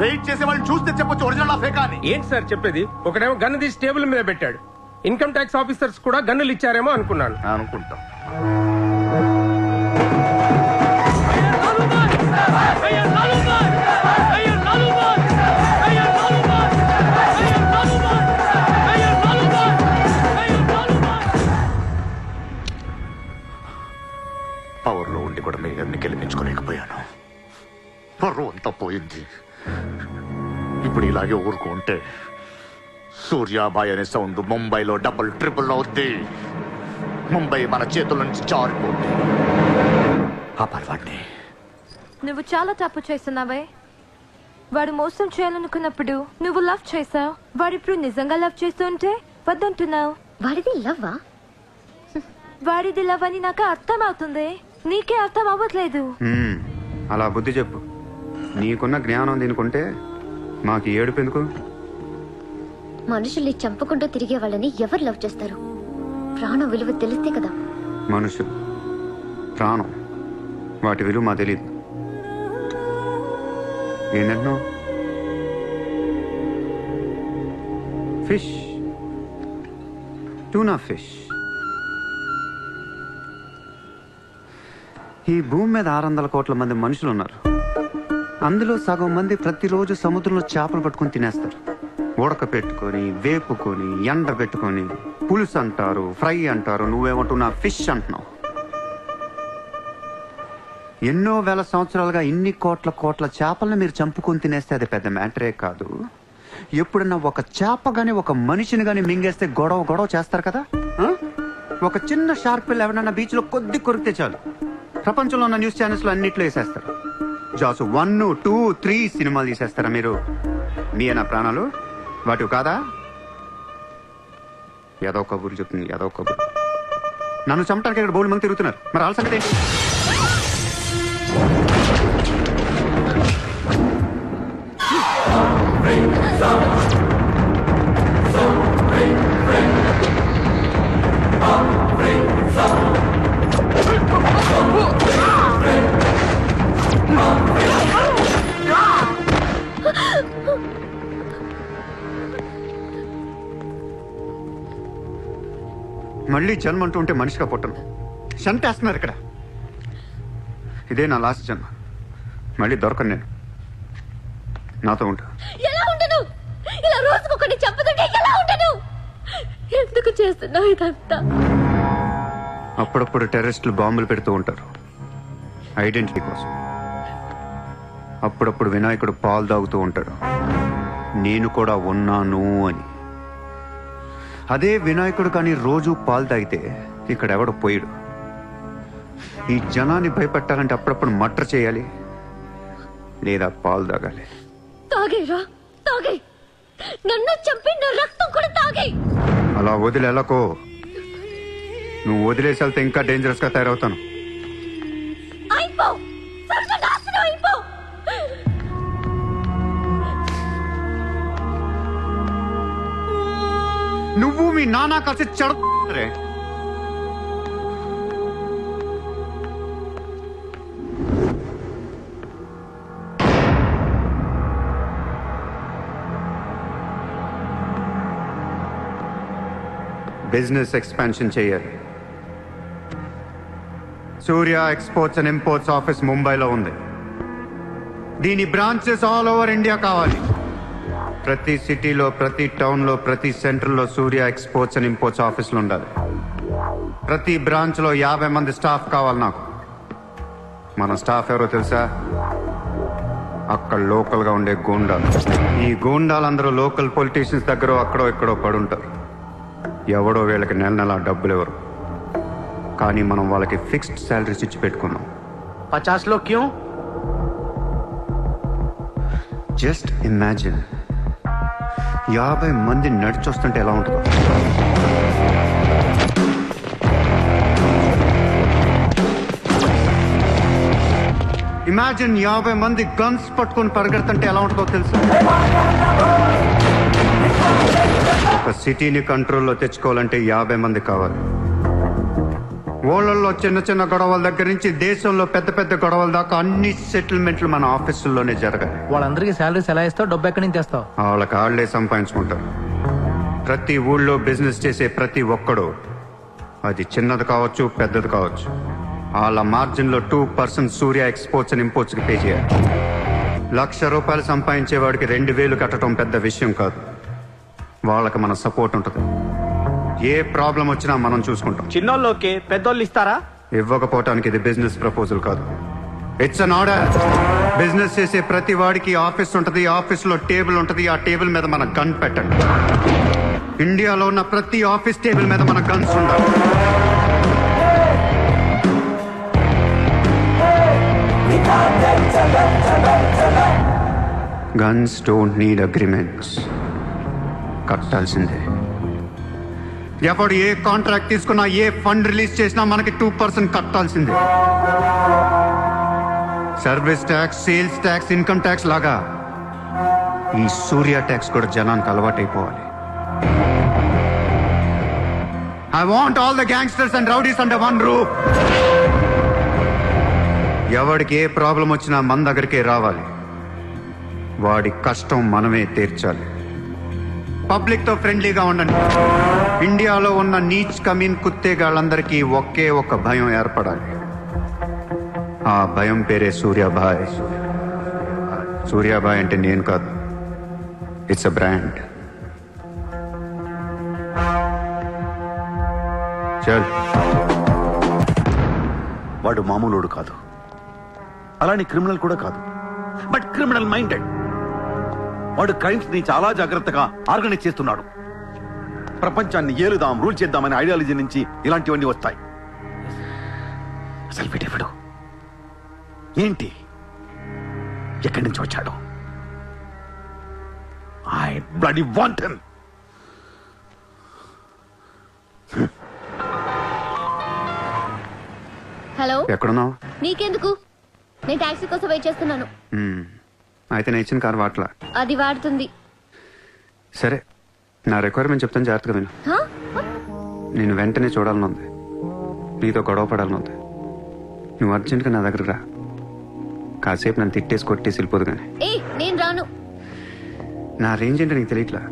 రైడ్ చేసే వాళ్ళని చూస్తే చెప్పొచ్చు ఒరిజినల్ ఫేకా అని. ఏంటి సార్ చెప్పేది? ఒకడేమో గన్ను తీసి టేబుల్ మీద పెట్టాడు. ఇన్కమ్ ట్యాక్స్ ఆఫీసర్స్ కూడా గన్నులు ఇచ్చారేమో అనుకున్నాను. అనుకుంటాం. పవర్లో ఉండి కూడా మేయర్ని గెలిపించుకోలేకపోయాను. పరువు అంతా పోయింది. ఇప్పుడు ఇలాగే ఊరుకుంటే సూర్యాబాయ్ అనే సౌండ్ ముంబైలో డబుల్ ట్రిపుల్ అవుద్ది. ముంబై మన చేతుల నుంచి జారిపోద్ది. ఆపాలి వాడిని. నువ్వు చాలా తప్పు చేస్తున్నావే. వాడు మోసం చేయాలనుకున్నప్పుడు నువ్వు లవ్ చేసావు. వాడిప్పుడు నిజంగా లవ్ చేస్తుంటే వద్దంటున్నావు. వాడిది లవ్వా? వాడిది లవ్ అని నాకు అర్థం అవుతుంది, నీకే అర్థం అవ్వట్లేదు. అలా బుద్ధి చెప్పు. నీకున్న జ్ఞానం దీనికుంటే మాకు ఏడుపు ఎందుకు? మనుషుల్ని చంపుకుంటూ తిరిగే వాళ్ళని ఎవరు లవ్ చేస్తారు? ప్రాణం విలువ తెలిస్తే కదా. మనుషులు, ప్రాణం, వాటి విలువ మా తెలియదు. ఏంటంటున్నావు? Fish, tuna fish. ఈ భూమి మీద 600 కోట్ల మంది మనుషులు ఉన్నారు. అందులో సగం మంది ప్రతిరోజు సముద్రంలో చేపలు పట్టుకొని తినేస్తారు. ఉడక పెట్టుకొని, వేపుకొని, ఎండ పెట్టుకొని, పులుసు అంటారు, ఫ్రై అంటారు. నువ్వేమంటున్నా ఫిష్ అంటున్నావు. ఎన్నో వేల సంవత్సరాలుగా ఇన్ని కోట్ల చేపలను మీరు చంపుకొని తినేస్తే అది పెద్ద మ్యాటరే కాదు. ఎప్పుడన్నా ఒక చేప గాని ఒక మనిషిని గాని మింగేస్తే గొడవ చేస్తారు కదా. ఒక చిన్న షార్క్ పిల్ల ఎవరన్నా బీచ్ లో కొద్ది కొరికితే చాలు, ప్రపంచంలో ఉన్న న్యూస్ ఛానల్స్ లో అన్నిట్లో వేసేస్తారు. జాసు 1, 2, 3 సినిమాలు తీసేస్తారా మీరు? మీ నా ప్రాణాలు వాటి కాదా? ఏదో కబుర్లు చెప్తుంది, ఏదో కబుర్లు. నన్ను చంపడానికి ఇక్కడ బోల్డ్ మంది తిరుగుతున్నారు. మరి వాళ్ళ సంగతి ఏంటి? మళ్ళీ జన్మ అంటూ ఉంటే మనిషిగా పుట్టను. చంపేస్తున్నారు ఇక్కడ. ఇదే నా లాస్ట్ జన్మ. మళ్ళీ దొరకను నేను. నాతో ఉంటా. ఎలా ఉండను? ఇలా రోజుకొకటి చంపుతుంటే ఎలా ఉండను? ఎందుకు చేస్తున్నావు ఇదంతా? అప్పుడప్పుడు టెర్రరిస్టులు బాంబులు పెడుతూ ఉంటారు ఐడెంటిటీ కోసం. అప్పుడప్పుడు వినాయకుడు పాలు తాగుతూ ఉంటాడు, నేను కూడా ఉన్నాను అని. అదే వినాయకుడు కానీ రోజు పాలు తాగితే ఇక్కడ ఎవడు పోయాడు. ఈ జనాన్ని భయపెట్టాలంటే అప్పుడప్పుడు మట్ర చేయాలి, లేదా పాలు తాగాలి. తాగేరా, తాగే. నన్ను చంపి నా రక్తం కూడా తాగే. అలా వదిలేలకో. నువ్వు వదిలేసి వెళ్తే ఇంకా డేంజరస్ గా తయారవుతాను. అయిపో, సర్వనాశనం అయిపో. నువ్వు మీ నాన్న కలిసి చెడరే. బిజినెస్ ఎక్స్పాన్షన్ చేయాలి. సూర్య ఎక్స్పోర్ట్స్ అండ్ ఇంపోర్ట్స్ ఆఫీస్ ముంబైలో ఉంది. దీని బ్రాంచెస్ ఆల్ ఓవర్ ఇండియా కావాలి. ప్రతి సిటీలో, ప్రతి టౌన్లో, ప్రతి సెంటర్లో సూర్య ఎక్స్పోర్ట్స్ అండ్ ఇంపోర్ట్స్ ఆఫీసులు ఉండాలి. ప్రతి బ్రాంచ్లో 50 మంది స్టాఫ్ కావాలి నాకు. మన స్టాఫ్ ఎవరో తెలుసా? అక్కడ లోకల్గా ఉండే గూండాలు. ఈ గూండాలందరూ లోకల్ పొలిటీషియన్స్ దగ్గర అక్కడో ఇక్కడో పడుంటారు. ఎవడో వీళ్ళకి నెల డబ్బులు ఎవరు, కానీ మనం వాళ్ళకి ఫిక్స్డ్ శాలరీస్ ఇచ్చి పెట్టుకున్నాం. 50 లో క్యూ? జస్ట్ ఇమాజిన్ 50 మంది నడిచొస్తుంటే ఎలా ఉంటుందో. ఇమాజిన్ 50 మంది గన్స్ పట్టుకొని పరిగెడుతుంటే ఎలా ఉంటుందో తెలుసు. ఒక సిటీని కంట్రోల్లో తెచ్చుకోవాలంటే 50 మంది కావాలి. ఊళ్ళల్లో చిన్న చిన్న గొడవల దగ్గర నుంచి దేశంలో పెద్ద పెద్ద గొడవల దాకా అన్ని సెటిల్మెంట్లు మన ఆఫీసుల్లోనే జరగాలి. వాళ్ళందరికీ శాలరీస్ ఎలా ఇస్తావు? డబ్బు ఎక్కడి నుంచి తెస్తావు? వాళ్ళకి ఆళ్లే సంపాదించుకుంటారు. ప్రతి ఊళ్ళో బిజినెస్ చేసే ప్రతి ఒక్కడు, అది చిన్నది కావచ్చు పెద్దది కావచ్చు, వాళ్ళ మార్జిన్లో 2% సూర్య ఎక్స్పోర్ట్స్ అండ్ ఇంపోర్ట్స్ కి పే చేయాలి. ₹1,00,000 సంపాదించేవాడికి 2,000 కట్టడం పెద్ద విషయం కాదు. వాళ్ళకి మన సపోర్ట్ ఉంటుంది. ఏ ప్రాబ్లం వచ్చినా మనం చూసుకుంటాం. చిన్నోళ్ళకి పెద్దోళ్ళు ఇస్తారా? ఇవ్వకపోవటానికి ఇది బిజినెస్ ప్రపోజల్ కాదు, ఇట్స్ అన్ ఆర్డర్. బిజినెస్ చేసే ప్రతి వాడికి ఆఫీస్ ఉంటుంది, ఆఫీస్ లో టేబుల్ ఉంటుంది, ఆ టేబుల్ మీద మన గన్ పెట్టండి. ఇండియాలో ఉన్న ప్రతి ఆఫీస్ టేబుల్ మీద మన గన్స్ ఉండాలి. Guns don't need agreements. కట్టాల్సిందే. ఎప్పుడు ఏ కాంట్రాక్ట్ తీసుకున్నా, ఏ ఫండ్ రిలీజ్ చేసినా మనకి 2% కట్టాల్సిందే. Service tax, sales tax, income tax లాగా ఈ సూర్య ట్యాక్స్ కూడా జనానికి అలవాటైపోవాలి. I want all the gangsters and rowdies under one roof. ఎవడికి ఏ ప్రాబ్లం వచ్చినా మన దగ్గరికే రావాలి. వాడి కష్టం మనమే తీర్చాలి. పబ్లిక్ తో ఫ్రెండ్లీగా ఉండండి. ఇండియాలో ఉన్న నీచ్ కమీన్ కుత్తేగాళ్ళందరికీ ఒకే ఒక భయం ఏర్పడాలి. ఆ భయం పేరే సూర్యాభాయ్. సూర్యాభాయ్ అంటే నేను కాదు, ఇట్స్ అ బ్రాండ్. చల్. వాడు మామూలుడు కాదు, అలానే క్రిమినల్ కూడా కాదు, బట్ క్రిమినల్ మైండెడ్. వాడు క్రైమ్స్ ని చాలా జాగ్రత్తగా ఆర్గనైజ్ చేస్తున్నాడు. ప్రపంచాన్ని ఏలుదాం, రూల్ చేద్దామనే ఐడియాలజీ నుంచి ఇలాంటివన్నీ వస్తాయి. అసలు వీడెవడు, ఏంటి, ఎక్కడి నుంచి వచ్చాడు? I bloody want him. Hello, ఎక్కడున్నావు? నీకెందుకు? నేను టాక్సీ కోసం వెయిట్ చేస్తున్నాను. అయితే నేను ఇచ్చిన కారు వాట్లా. అది వాడుతుంది. సరే, నా రిక్వైర్మెంట్ చెప్తాను, జాగ్రత్తగా విను. హా? నేను వెంటనే చూడాలని ఉంది, నీతో గొడవ పడాలని ఉంది. నువ్వు అర్జెంట్గా నా దగ్గర రా. కాసేపు నన్ను తిట్టేసి కొట్టేసి వెళ్ళిపోదు కానీ. నేను రాను. నా రేంజ్ ఏంటో నీకు తెలియట్లా.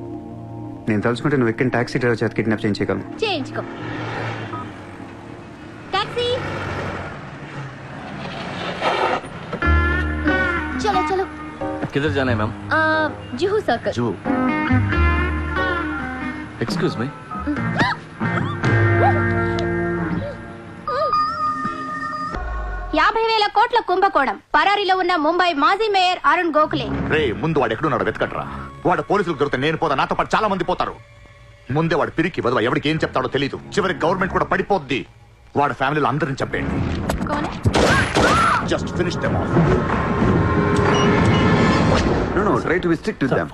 నేను తలుచుకుంటే నువ్వు ఎక్కిన టాక్సీ డ్రైవర్ చేత కిడ్నాప్ చేయించగలను. చేయించుకో. టాక్సీ, చలో చలో. किधर जाना है ma'am? Juhu circle. Juhu. Excuse me. $50,000 కోట్ల కుంభకోణం. పరారీలో ఉన్న ముంబై మాజీ మేయర్ అరుణ్ గోఖలే. రే, ముందు వాడు ఎక్కడున్నాడు వెతకట్రా. వాడు పోలీసులకు దొరికితే నేను పోతా, నాతో పాటు చాలా మంది పోతారు. ముందే వాడు పిరికి వదవ, ఎవరికి ఏం చెప్తాడో తెలియదు. చివరికి గవర్నమెంట్ కూడా పడిపోద్ది. వాడు ఫ్యామిలీలో అందరిని చంపేయండి. Just finish them off. No, try to be strict with them.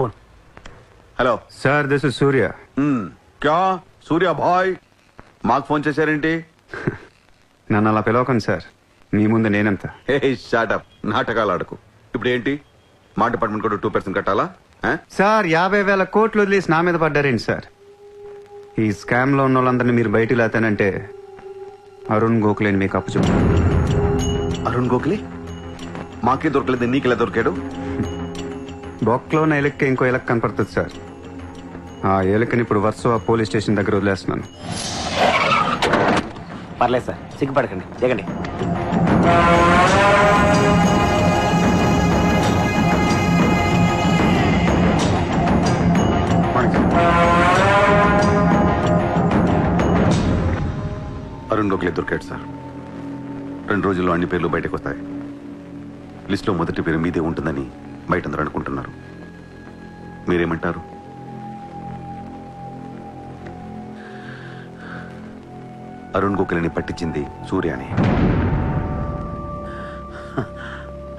Hello sir, this is Surya. క్యా సూర్య భాయ్, మాకు ఫోన్ చేశారేంటి? నన్ను అలా పిలవకండి సార్, మీ ముందు నేనంత. హే షాటప్, నాటకాలు ఆడకు. ఇప్పుడు ఏంటి, మా డిపార్ట్మెంట్ కూడా 2% కట్టాలా? సార్, 50,000 కోట్లు వదిలేసి నా మీద పడ్డారేంటి సార్? ఈ స్కామ్ లో ఉన్న వాళ్ళందరినీ మీరు బయటికి లేతానంటే అరుణ్ గోఖలేని మీకు అప్పు చెప్పు. అరుణ్ గోఖలే మాకే దొరకలేదు, నీకెలా దొరికాడు? బొక్కలో ఉన్న ఎలక్కి ఇంకో ఎలక్ కనపడుతుంది సార్. ఆ ఎలకని ఇప్పుడు వర్సోవా పోలీస్ స్టేషన్ దగ్గర వదిలేస్తున్నాను. పర్లేదు సార్, సిగ్గుపడకండి, దిగండి. అరుణ్ గోఖలే దొరికాడు సార్. 2 రోజుల్లో అన్ని పేర్లు బయటకు వస్తాయి. లిస్టులో మొదటి పేరు మీదే ఉంటుందని బయట అందరూ అనుకుంటున్నారు. మీరేమంటారు? అరుణ్ గోఖలేని పట్టించింది సూర్యాని.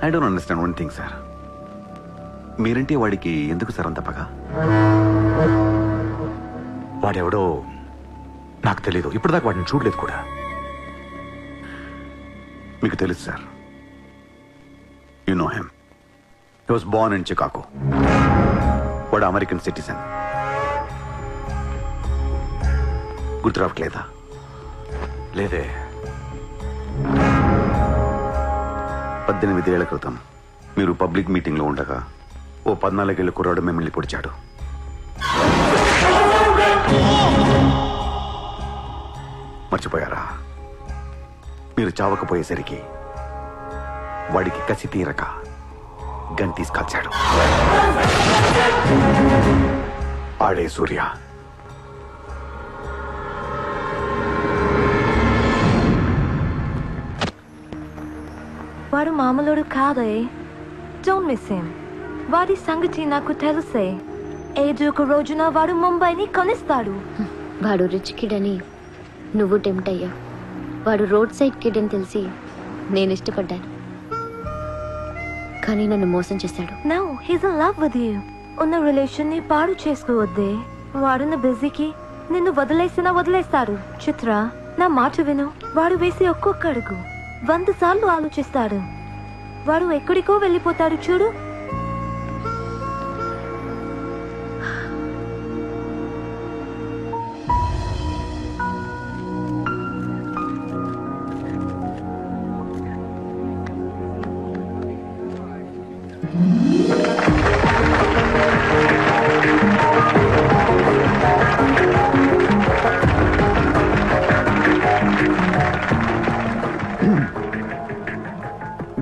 I don't understand one thing sir. మీరంటే వాడికి ఎందుకు సార్ అంత పగ? వాడెవడో నాకు తెలీదు, ఇప్పటిదాకా వాడిని చూడలేదు కూడా. మీకు తెలుసు sir. You know him. He was Born in Chicago. వాడు అమెరికన్ సిటిజన్. గుర్తు రావట్లేదా? లేదే. 18 ఏళ్ల క్రితం మీరు పబ్లిక్ మీటింగ్ లో ఉండగా ఓ 14 ఏళ్ల కుర్రాడు మిమ్మల్ని పొడిచాడు. మర్చిపోయారా? మీరు చావకపోయేసరికి వాడికి కసి తీరక గన్ తీసుకొచ్చాడు. ఆడే సూర్య. వాడు మామూలుడు కాదే. Don't miss him. వాడి సంగతి నాకు తెలుసే. ఏదో ఒక రోజున వాడు ముంబైని కొనిస్తాడు. వాడు రిచ్ కిడ్ అని నువ్వు టెంప్ట్ అయ్యా. వాడు రోడ్ సైడ్ కిడ్ అని తెలిసి నేను ఇష్టపడ్డాను, కానీ నన్ను మోసం చేశాడు. No, he's in love with you. ఉన్న రిలేషన్ ని పాడు చేసుకోవద్దే. వాడున్న బిజీకి నిన్ను వదిలేస్తాడు. చిత్ర, నా మాట విను. వాడు వేసి ఒక్కొక్క అడుగు 100 సార్లు ఆలోచిస్తాడు. వాడు ఎక్కడికో వెళ్ళిపోతాడు చూడు.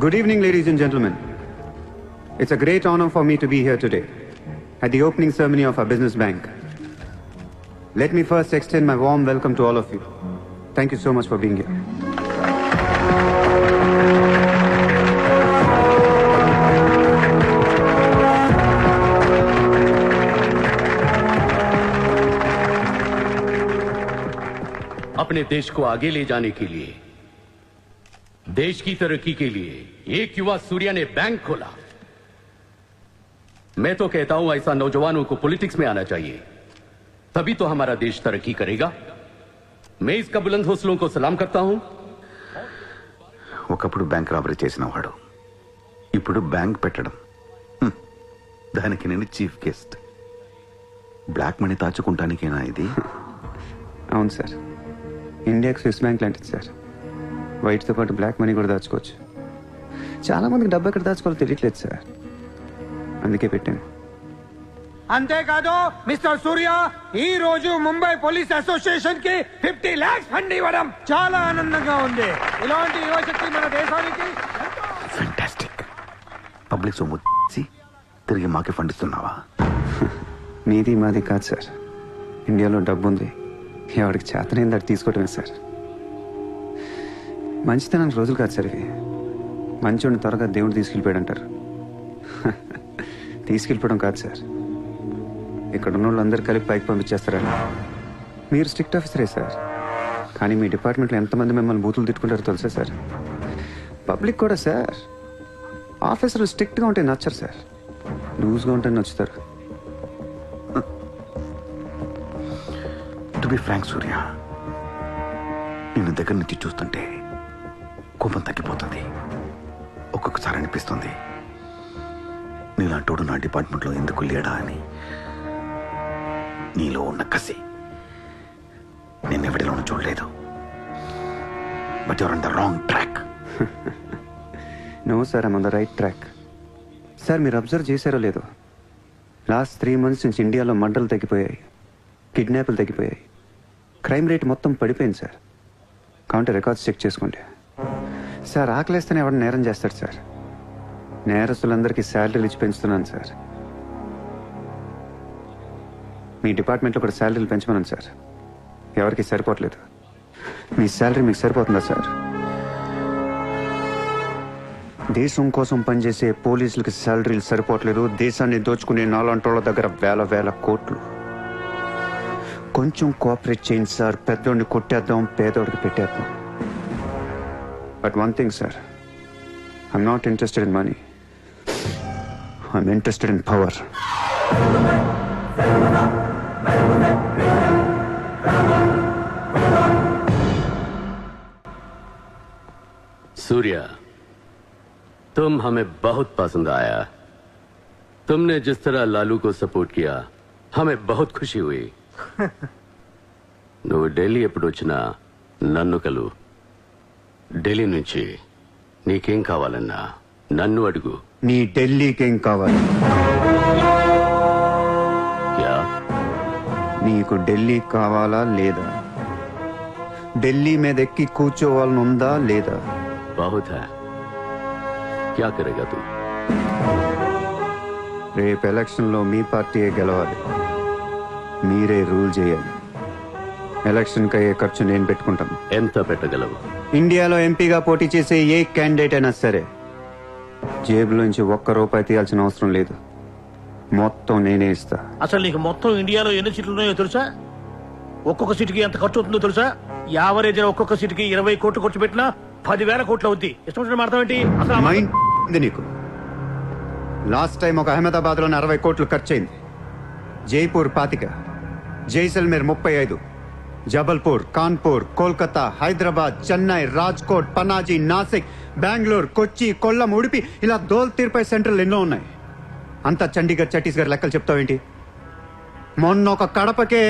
Good evening, ladies and gentlemen. It's a great honor for me to be here today at the opening ceremony of our business bank. Let me first extend my warm welcome to all of you. Thank you so much for being here. अपने देश को आगे ले जाने के लिए, देश की तरक्की के लिए एक युवा सूर्या ने बैंक खोला। मैं तो कहता हूं ऐसा नौजवानों को पॉलिटिक्स में आना चाहिए, तभी तो हमारा देश तरक्की करेगा। मैं इसका बुलंद हौसलों को सलाम करता हूं। ఒకప్పుడు బ్యాంక్ రాబరీ చేసిన వాడు ఇప్పుడు బ్యాంక్ పెట్టడం, దానికి నేను చీఫ్ గెస్ట్. బ్లాక్ మనీ దాచుకుంటానికేనా ఇది? అవును సార్, ఇండియాకి స్విస్ బ్యాంక్ లాంటిది సార్. వైట్తో పాటు బ్లాక్ మనీ కూడా దాచుకోవచ్చు. చాలా మందికి డబ్బు ఎక్కడ దాచుకోవాలో తెలియట్లేదు సార్, అందుకే పెట్టాను. అంతేకాదు మిస్టర్ సూర్య, ఈ రోజు ముంబై పోలీస్ అసోసియేషన్ కి 50 lakhs ఫండ్ ఇవ్వడం చాలా ఆనందంగా ఉంది. ఇలాంటి యువశక్తి మన దేశానికి ఫ్యాంటాస్టిక్. పబ్లిక్ సొమ్ము తిరిగి మాకే ఫండ్ ఇస్తున్నావా? మీది మాది కాదు సార్, ఇండియాలో డబ్బు ఉంది, ఎవరికి చేతనైంది అది తీసుకోవటమే సార్. మంచితనానికి రోజులు కాదు సార్ ఇవి. మంచోడిని త్వరగా దేవుడు తీసుకెళ్ళిపోయాడు అంటారు. తీసుకెళ్ళిపోవడం కాదు సార్, ఇక్కడ ఉన్న వాళ్ళందరూ కలిపి పైకి పంపించేస్తారని. మీరు స్ట్రిక్ట్ ఆఫీసరే సార్, కానీ మీ డిపార్ట్మెంట్లో ఎంతమంది మిమ్మల్ని బూతులు తిట్టుకుంటారో తెలుసా సార్? పబ్లిక్ కూడా సార్, ఆఫీసర్లు స్ట్రిక్ట్గా ఉంటే నచ్చరు సార్, లూజ్గా ఉంటే నచ్చుతారు. టు బి ఫ్రాంక్ సూర్య, నిన్ను దగ్గర నుంచి చూస్తుంటే కోపం తగ్గిపోతుంది. ఒక్కొక్కసారి అనిపిస్తుంది నీలాంటోడు నా డిపార్ట్మెంట్లో ఎందుకు లేడా అని. నీలో ఉన్న కసి నేను ఎవరిలోనూ చూడలేదు. But you're on the wrong track. No sir, I'm on the right track. Sir మీరు అబ్జర్వ్ చేశారో లేదో, లాస్ట్ 3 months నుంచి ఇండియాలో మర్డర్లు తగ్గిపోయాయి, కిడ్నాప్లు తగ్గిపోయాయి, క్రైమ్ రేట్ మొత్తం పడిపోయింది సార్. కావుంటే రికార్డ్స్ చెక్ చేసుకోండి సార్. ఆకలేస్తేనే ఎవరు నేరం చేస్తాడు సార్? నేరస్తులందరికీ శాలరీలు ఇచ్చి పెంచుతున్నాను సార్. మీ డిపార్ట్మెంట్లో కూడా శాలరీలు పెంచమన్నాను సార్, ఎవరికి సరిపోవట్లేదు. మీ శాలరీ మీకు సరిపోతుందా సార్? దేశం కోసం పనిచేసే పోలీసులకి శాలరీలు సరిపోవట్లేదు, దేశాన్ని దోచుకునే నాలాంటోళ్ళ దగ్గర వేల కోట్లు. కొంచెం కోఆపరేట్ చేయండి సార్, పెద్దోడిని కొట్టేద్దాం, పేదోడికి పెట్టేద్దాం. But one thing sir, I'm not interested in money, I'm interested in power. Surya, तुम हमें बहुत पसंद आया। तुमने जिस तरह लालू को सपोर्ट किया हमें बहुत खुशी हुई। నువ్వు ఢిల్లీ ఎప్పుడు వచ్చినా నన్ను కలు. ఢిల్లీ నుంచి నీకేం కావాలన్నా నన్ను అడుగు. నీ ఢిల్లీకేం కావాలి? క్యా? నీకు ఢిల్లీ కావాలా లేదా? ఢిల్లీ మీద ఎక్కి కూర్చోవాలని ఉందా లేదా? बहुत है, क्या करेगा तू? రేపు ఎలక్షన్లో మీ పార్టీయే గెలవాలి, మీరే రూల్ చేయాలి. ఎలక్షన్కి అయ్యే ఖర్చు నేను పెట్టుకుంటాను. ఎంత పెట్టగలవు? ఇండియాలో ఎంపీగా పోటీ చేసే ఏ క్యాండిడేట్ అయినా సరే జేబులోంచి ఒక్క రూపాయి తీయాల్సిన అవసరం లేదు, మొత్తం నేనే ఇస్తా. అసలు నీకు మొత్తం ఇండియాలో ఎన్ని సీట్లు ఉన్నాయో తెలుసా? ఒక్కొక్క సీటుకి ఎంత ఖర్చు అవుతుందో తెలుసా? యావరేజ్ ఒక్కొక్క సీటుకి 20 కోట్లు ఖర్చు పెట్టినా 10,000 కోట్లు అవుద్ది. ఇష్టం వచ్చిన అర్థం ఏంటి అసలు? మైండ్ ఉంది నీకు. లాస్ట్ టైం ఒక అహ్మదాబాద్ లోనే 60 కోట్లు ఖర్చయింది, జైపూర్ 25, జైసల్మేర్ 35, జబల్పూర్, కాన్పూర్, కోల్కతా, హైదరాబాద్, చెన్నై, రాజ్కోట్, పనాజీ, నాసిక్, బెంగళూరు, కొచ్చి, కొల్లం, ఉడిపి, ఇలా దోల్ తీర్పై సెంటర్లు ఎన్నో ఉన్నాయి. అంతా చండీగఢ్ ఛత్తీస్గఢ్ లెక్కలు చెప్తావేంటి? మొన్న ఒక కడపకే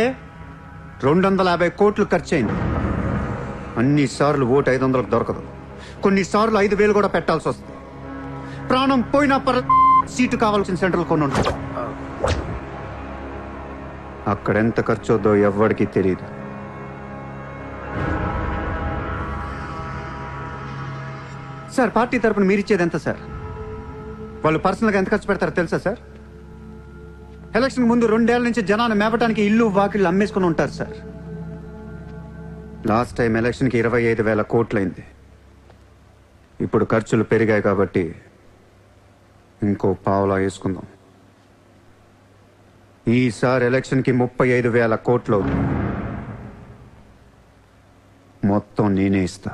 250 కోట్లు ఖర్చయింది. అన్నిసార్లు ఓటు 500 దొరకదు, కొన్నిసార్లు 5,000 కూడా పెట్టాల్సి వస్తుంది. ప్రాణం పోయినా సీటు కావాల్సిన సెంటర్లు కొన్ని ఉంటాయి. అక్కడెంత ఖర్చు అవుద్దో ఎవ్వడికి తెలియదు. సార్, పార్టీ తరపున మీరిచ్చేది ఎంత సార్? వాళ్ళు పర్సనల్గా ఎంత ఖర్చు పెడతారో తెలుసా సార్? ఎలక్షన్ ముందు 2 ఏళ్ల నుంచి జనాన్ని మేపటానికి ఇల్లు వాకిళ్ళు అమ్మేసుకుని ఉంటారు సార్. లాస్ట్ టైం ఎలక్షన్కి 25,000 కోట్లయింది. ఇప్పుడు ఖర్చులు పెరిగాయి కాబట్టి ఇంకో పావులా వేసుకుందాం. ఈసారి ఎలక్షన్కి 35,000 కోట్లు అవుతుంది, మొత్తం నేనే ఇస్తా.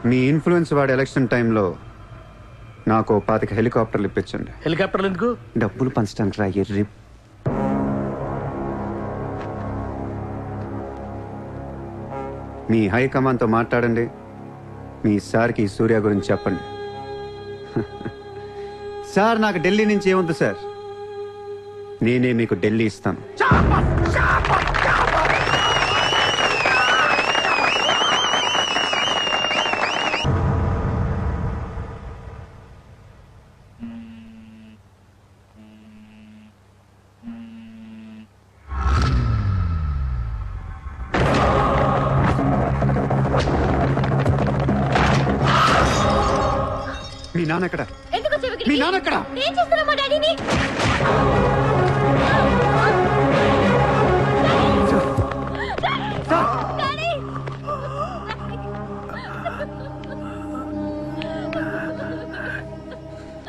మీ ఇన్ఫ్లుయెన్స్ వాడి ఎలక్షన్ టైంలో నాకు 25 హెలికాప్టర్లు ఇప్పించండి. హెలికాప్టర్లు ఎందుకు? డబ్బులు పంచడానికి రా ఎర్రి. మీ హైకమాండ్తో మాట్లాడండి, మీ సార్కి సూర్య గురించి చెప్పండి. సార్, నాకు ఢిల్లీ నుంచి ఏముంది సార్, నేనే మీకు ఢిల్లీ ఇస్తాను. మీ నాన్న ఎక్కడ? మీ నాన్న ఎక్కడ? ఏం చేస్తున్నావు మా డాడీని?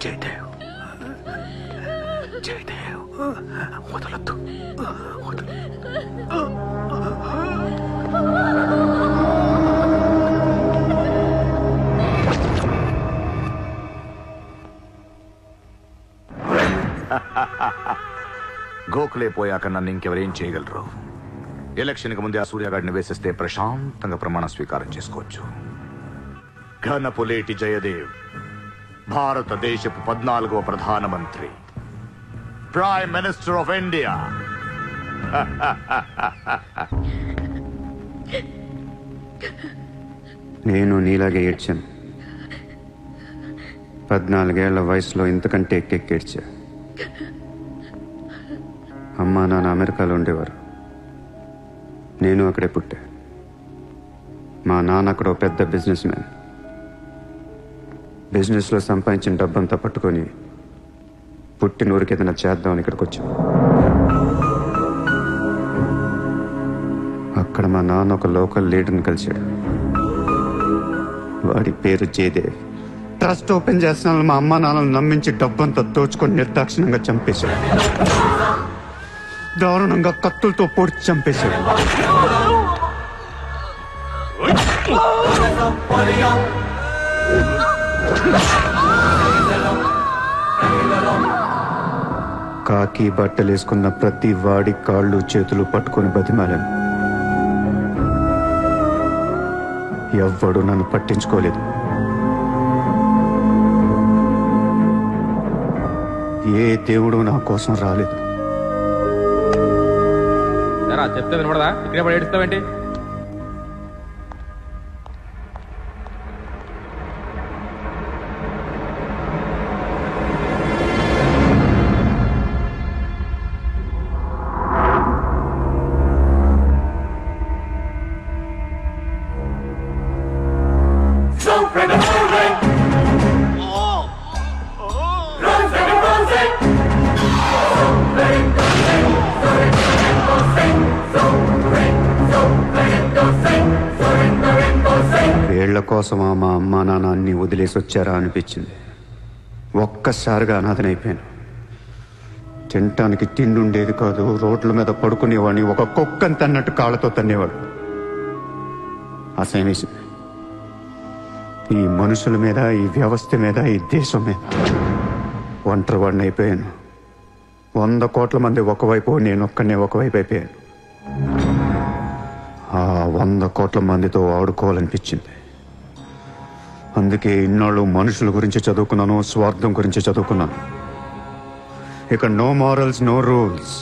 జయదేవ్, జయదేవ్, వదలొద్దు, గోఖలే పోయాక నన్ను ఇంకెవరేం చేయగలరు? ఎలక్షన్కి ముందే ఆ సూర్యగాడిని వేసేస్తే ప్రశాంతంగా ప్రమాణ స్వీకారం చేసుకోవచ్చు. ఘనపులేటి జయదేవ్ భారతదేశపు 14వ ప్రధానమంత్రి, ప్రైమ్ మినిస్టర్ ఆఫ్ ఇండియా. నేను నీలాగే ఏడ్చాను. 14 ఏళ్ల వయసులో ఇంతకంటే ఎక్కెక్కేడ్చా. అమ్మా నాన్న అమెరికాలో ఉండేవారు, నేను అక్కడే పుట్టా. మా నాన్న అక్కడ పెద్ద బిజినెస్ మ్యాన్. బిజినెస్లో సంపాదించిన డబ్బంతా పట్టుకొని పుట్టినూరికి ఏదైనా చేద్దామని ఇక్కడికి వచ్చాం. అక్కడ మా నాన్న ఒక లోకల్ లీడర్ని కలిశాడు. వాడి పేరు జయదేవ్. ట్రస్ట్ ఓపెన్ చేస్తున్న మా అమ్మ నాన్నలు నమ్మించి డబ్బంతా దోచుకొని నిర్దాక్షిణంగా చంపేశాడు. దారుణంగా కత్తులతో పొడిచి చంపేశాడు. కాకి బట్టలేసుకున్న ప్రతి వాడి కాళ్ళు చేతులు పట్టుకొని బతిమాలను. ఎవ్వడు నన్ను పట్టించుకోలేదు. ఏ దేవుడు నా కోసం రాలేదు. చెప్తే వినపడదా? ఇక్కడే పడి ఏడుస్తావేంటి? Run, కోసమా మా అమ్మా నాన్న అన్ని వదిలేసి వచ్చారా అనిపించింది. ఒక్కసారిగా అనాథనైపోయాను. తినటానికి తిండి ఉండేది కాదు. రోడ్ల మీద పడుకునేవాడిని. ఒక కుక్కని తన్నట్టు కాళ్ళతో తన్నేవాడు. అసహ్యమేసింది. ఈ మనుషుల మీద, ఈ వ్యవస్థ మీద, ఈ దేశం మీద ఒంటరివాడిని అయిపోయాను. 100 కోట్ల మంది ఒకవైపు, నేను ఒక్కనే ఒకవైపు అయిపోయాను. ఆ 100 కోట్ల మందితో ఆడుకోవాలనిపించింది. అందుకే ఇన్నాళ్ళు మనుషుల గురించి చదువుకున్నాను, స్వార్థం గురించి చదువుకున్నాను. ఇక నో మారల్స్, నో రూల్స్.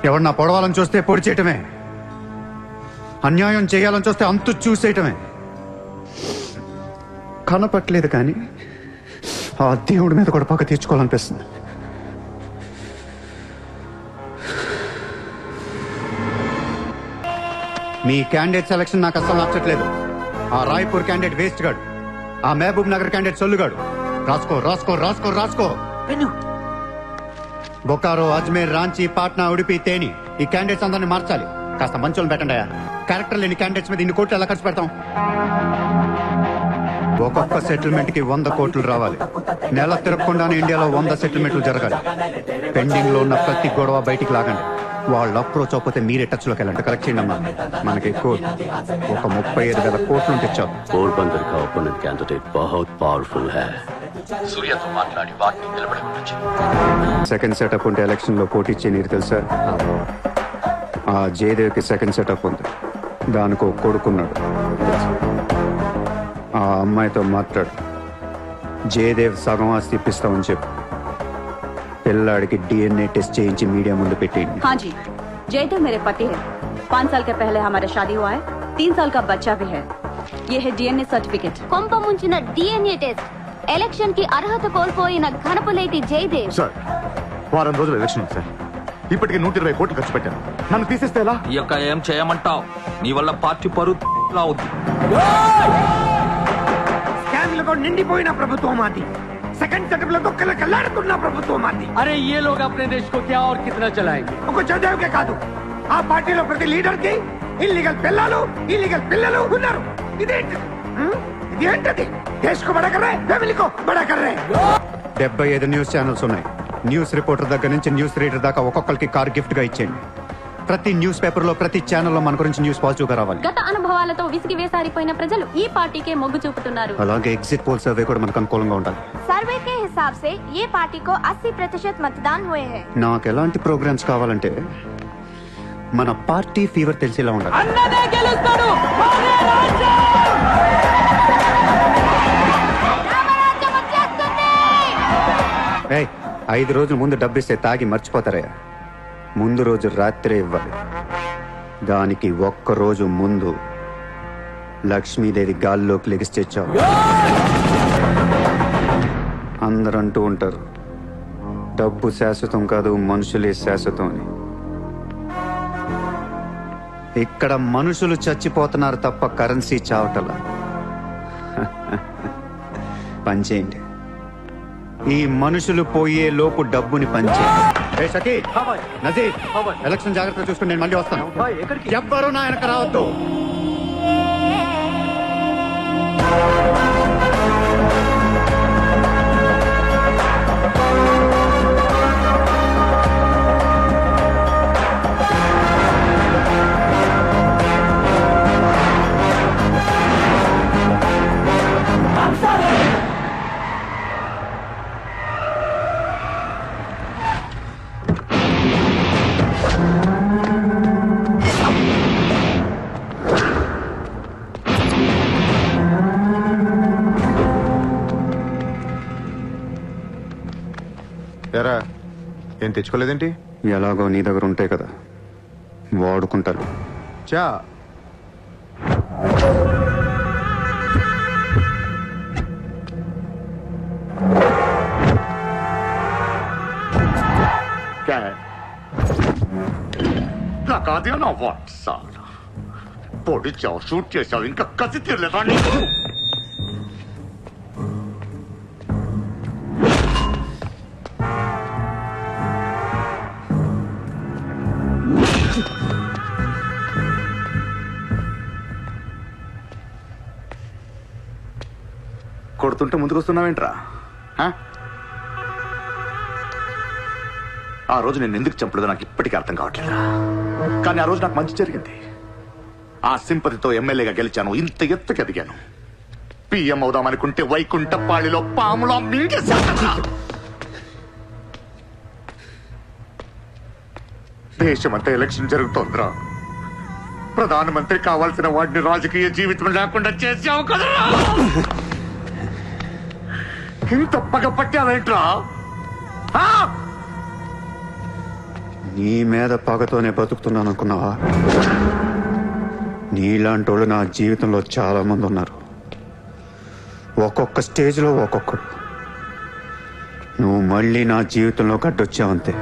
ఎవరన్నా పొడవాలని చూస్తే పొడి చేయటమే, అన్యాయం చేయాలని చూస్తే అంతు చూసేయటమే. కనపట్లేదు కానీ ఆ దేవుడి మీద కూడా పక్క తీర్చుకోవాలనిపిస్తుంది. మీ క్యాండిడేట్ సెలక్షన్ నాకు అస్సలు నచ్చట్లేదు. ఆ రాయ్పూర్ క్యాండిడేట్ వేస్ట్ గాడు, ఆ మహబూబ్ నగర్ క్యాండిడేట్ సొల్లుగాడు. రాసుకో రాసుకో రాసుకో రాసుకో. బొకారో, అజ్మేర్, రాంచీ, పాట్నా, ఉడిపి, తేని ఈ క్యాండిడేట్స్ అందరినీ మార్చాలి. కాస్త మంచోళ్ళు పెట్టండి. క్యారెక్టర్ లేని క్యాండిడేట్స్ మీద 2 కోట్లు ఎలా ఖర్చు పెడతాం? ఒక్కొక్క సెటిల్మెంట్ కి 100 కోట్లు రావాలి. నెల తిరగకుండానే ఇండియాలో 100 సెటిల్మెంట్లు జరగాలి. పెండింగ్ లో ఉన్న ప్రతి గొడవ బయటికి లాగండి. వాళ్ళు అప్రోచ్ అవ్వకపోతే మీరే టచ్ లోకి వెళ్ళండి. కరెక్ట్ చేయండి అమ్మా. మనకి ఎక్కువ ఒక 35,000 కోట్లు ఉంటే చాలు. पोरबंदर का ओपोनेंट कैंडिडेट बहुत पावरफुल है. సూర్యతో మాట్లాడి వాటిని నిలబడవచ్చు. సెకండ్ సెటప్ ఉంటే ఎలక్షన్ లో పోటీ చేయనీరు తెలుసా? ఆ జయదేవ్కి సెకండ్ సెటప్ ఉంది. దానికి ఒక కొడుకున్నాడు. ఆ అమ్మాయితో మాట్లాడు. జయదేవ్ సగం ఆస్తి ఇప్పిస్తామని చెప్పు. పిల్లాడికి DNA టెస్ట్ చేయించి మీడియా ముందు పెట్టేయండి. हाँ जी, जयदेव मेरे पति है. 5 साल के पहले हमारा शादी हुआ है. 3 साल का बच्चा भी है. ये है DNA सर्टिफिकेट. కొంప ముంచిన DNA టెస్ట్. ఎలక్షన్ కి అర్హత కోల్పోయిన ఘనపులేటి జయదేవ్. సార్, వారం రోజులు ఎలక్షన్ ఉంది సార్. ఇప్పటికే 120 కోట్లు ఖర్చు పెట్టాను. నన్ను తీసేస్తే ఎలా? ఈ యొక్క ఏం చేయమంటావు? నీ వల్ల పార్టీ పరువు అవుద్ది. స్కామ్లతో నిండిపోయిన ప్రభుత్వం మాది. సెకండ్ సెటప్ లతో కళ్ళకల్లాడుతున్న ప్రభుత్వం మాది. अरे ये लोग अपने देश को क्या और कितना चलाएंगे? ఒక జయదేవ్కే కాదు, ఆ పార్టీలో ప్రతి లీడర్ కి ఇల్లీగల్ పిల్లలు, ఇల్లీగల్ పిల్లలు ఉన్నారు. ఇదేంటిది? ఇదేంటది? దేశ్ కో బడా కర్ రహే, ఫ్యామిలీ కో బడా కర్ రహే. 75 న్యూస్ ఛానల్స్ ఉన్నాయి. న్యూస్ రిపోర్టర్ దగ్గర నుంచి న్యూస్ రీడర్ దాకా ఒక్కొక్కరికి కార్ గిఫ్ట్ గా ఇచ్చేయండి. ప్రతి న్యూస్ పేపర్ లో, ప్రతి ఛానల్లో మన గురించి న్యూస్ పాజిటివ్ గా రావాలి. గత అనుభవాలతో విసిగి వేసారిపోయిన ప్రజలు ఈ పార్టీకే మొగ్గు చూపుతున్నారు. అలాగే ఎగ్జిట్ పోల్ సర్వే కూడా మనకు అనుకూలంగా ఉండాలి. सर्वे के हिसाब से ये पार्टी को 80% मतदान हुए हैं. నాకు ఎలాంటి ప్రోగ్రామ్స్ కావాలంటే మన పార్టీ ఫీవర్ తెలిసేలా ఉండాలి. అన్నదే గెలుస్తాడు. అరే రాజ్యం! 5 రోజుల ముందు డబ్బిస్తే తాగి మర్చిపోతారయ్యా. ముందు రోజు రాత్రే ఇవ్వాలి. దానికి 1 రోజు ముందు లక్ష్మీదేవి గాల్లోకి లెగిస్తే చాలు. అందరూ అంటూ ఉంటారు, డబ్బు శాశ్వతం కాదు, మనుషులే శాశ్వతం అని. ఇక్కడ మనుషులు చచ్చిపోతున్నారు తప్ప కరెన్సీ చావటలా. పనిచేయండి. ఈ మనుషులు పోయే లోపు డబ్బుని పంచేయండి. నజీర్, ఎలక్షన్ జాగ్రత్తగా చూసుకుని నేను మళ్ళీ వస్తాను. ఎవ్వరూ నా వెనక రావద్దు. ఎరా, ఏం తెచ్చుకోలేదేంటి? ఎలాగో నీ దగ్గర ఉంటాయి కదా, వాడుకుంటాను. చా నాకు అదే నా వాట్ సార్ పొడిచావు, షూట్ చేసావు, ఇంకా కసి తీరలేదా నీకు? కొడుతుంటే ముందుకొస్తున్నావేంట్రా? ఆ రోజు నేను ఎందుకు చంపలేదో నాకు ఇప్పటికీ అర్థం కావట్లేదురా. కానీ ఆ రోజు నాకు మంచి జరిగింది. ఆ సింపతితో ఎమ్మెల్యేగా గెలిచాను, ఇంత ఎత్తుకి ఎదిగాను. పిఎం అవుదామనుకుంటే వైకుంఠపాళిలో పాములా మింగేశాను. దేశమంతా ఎలక్షన్ జరుగుతోందిరా. ప్రధానమంత్రి కావాల్సిన వాడిని రాజకీయ జీవితం లేకుండా చేసావు కదరా. ఇంత పగ పట్టావేంట్రా? నీ మీద పగతోనే బతుకుతున్నాను అనుకున్నావా? నీలాంటి వాళ్ళు నా జీవితంలో చాలా మంది ఉన్నారు. ఒక్కొక్క స్టేజ్లో ఒక్కొక్కడు. నువ్వు మళ్ళీ నా జీవితంలో గడ్డొచ్చావంతే.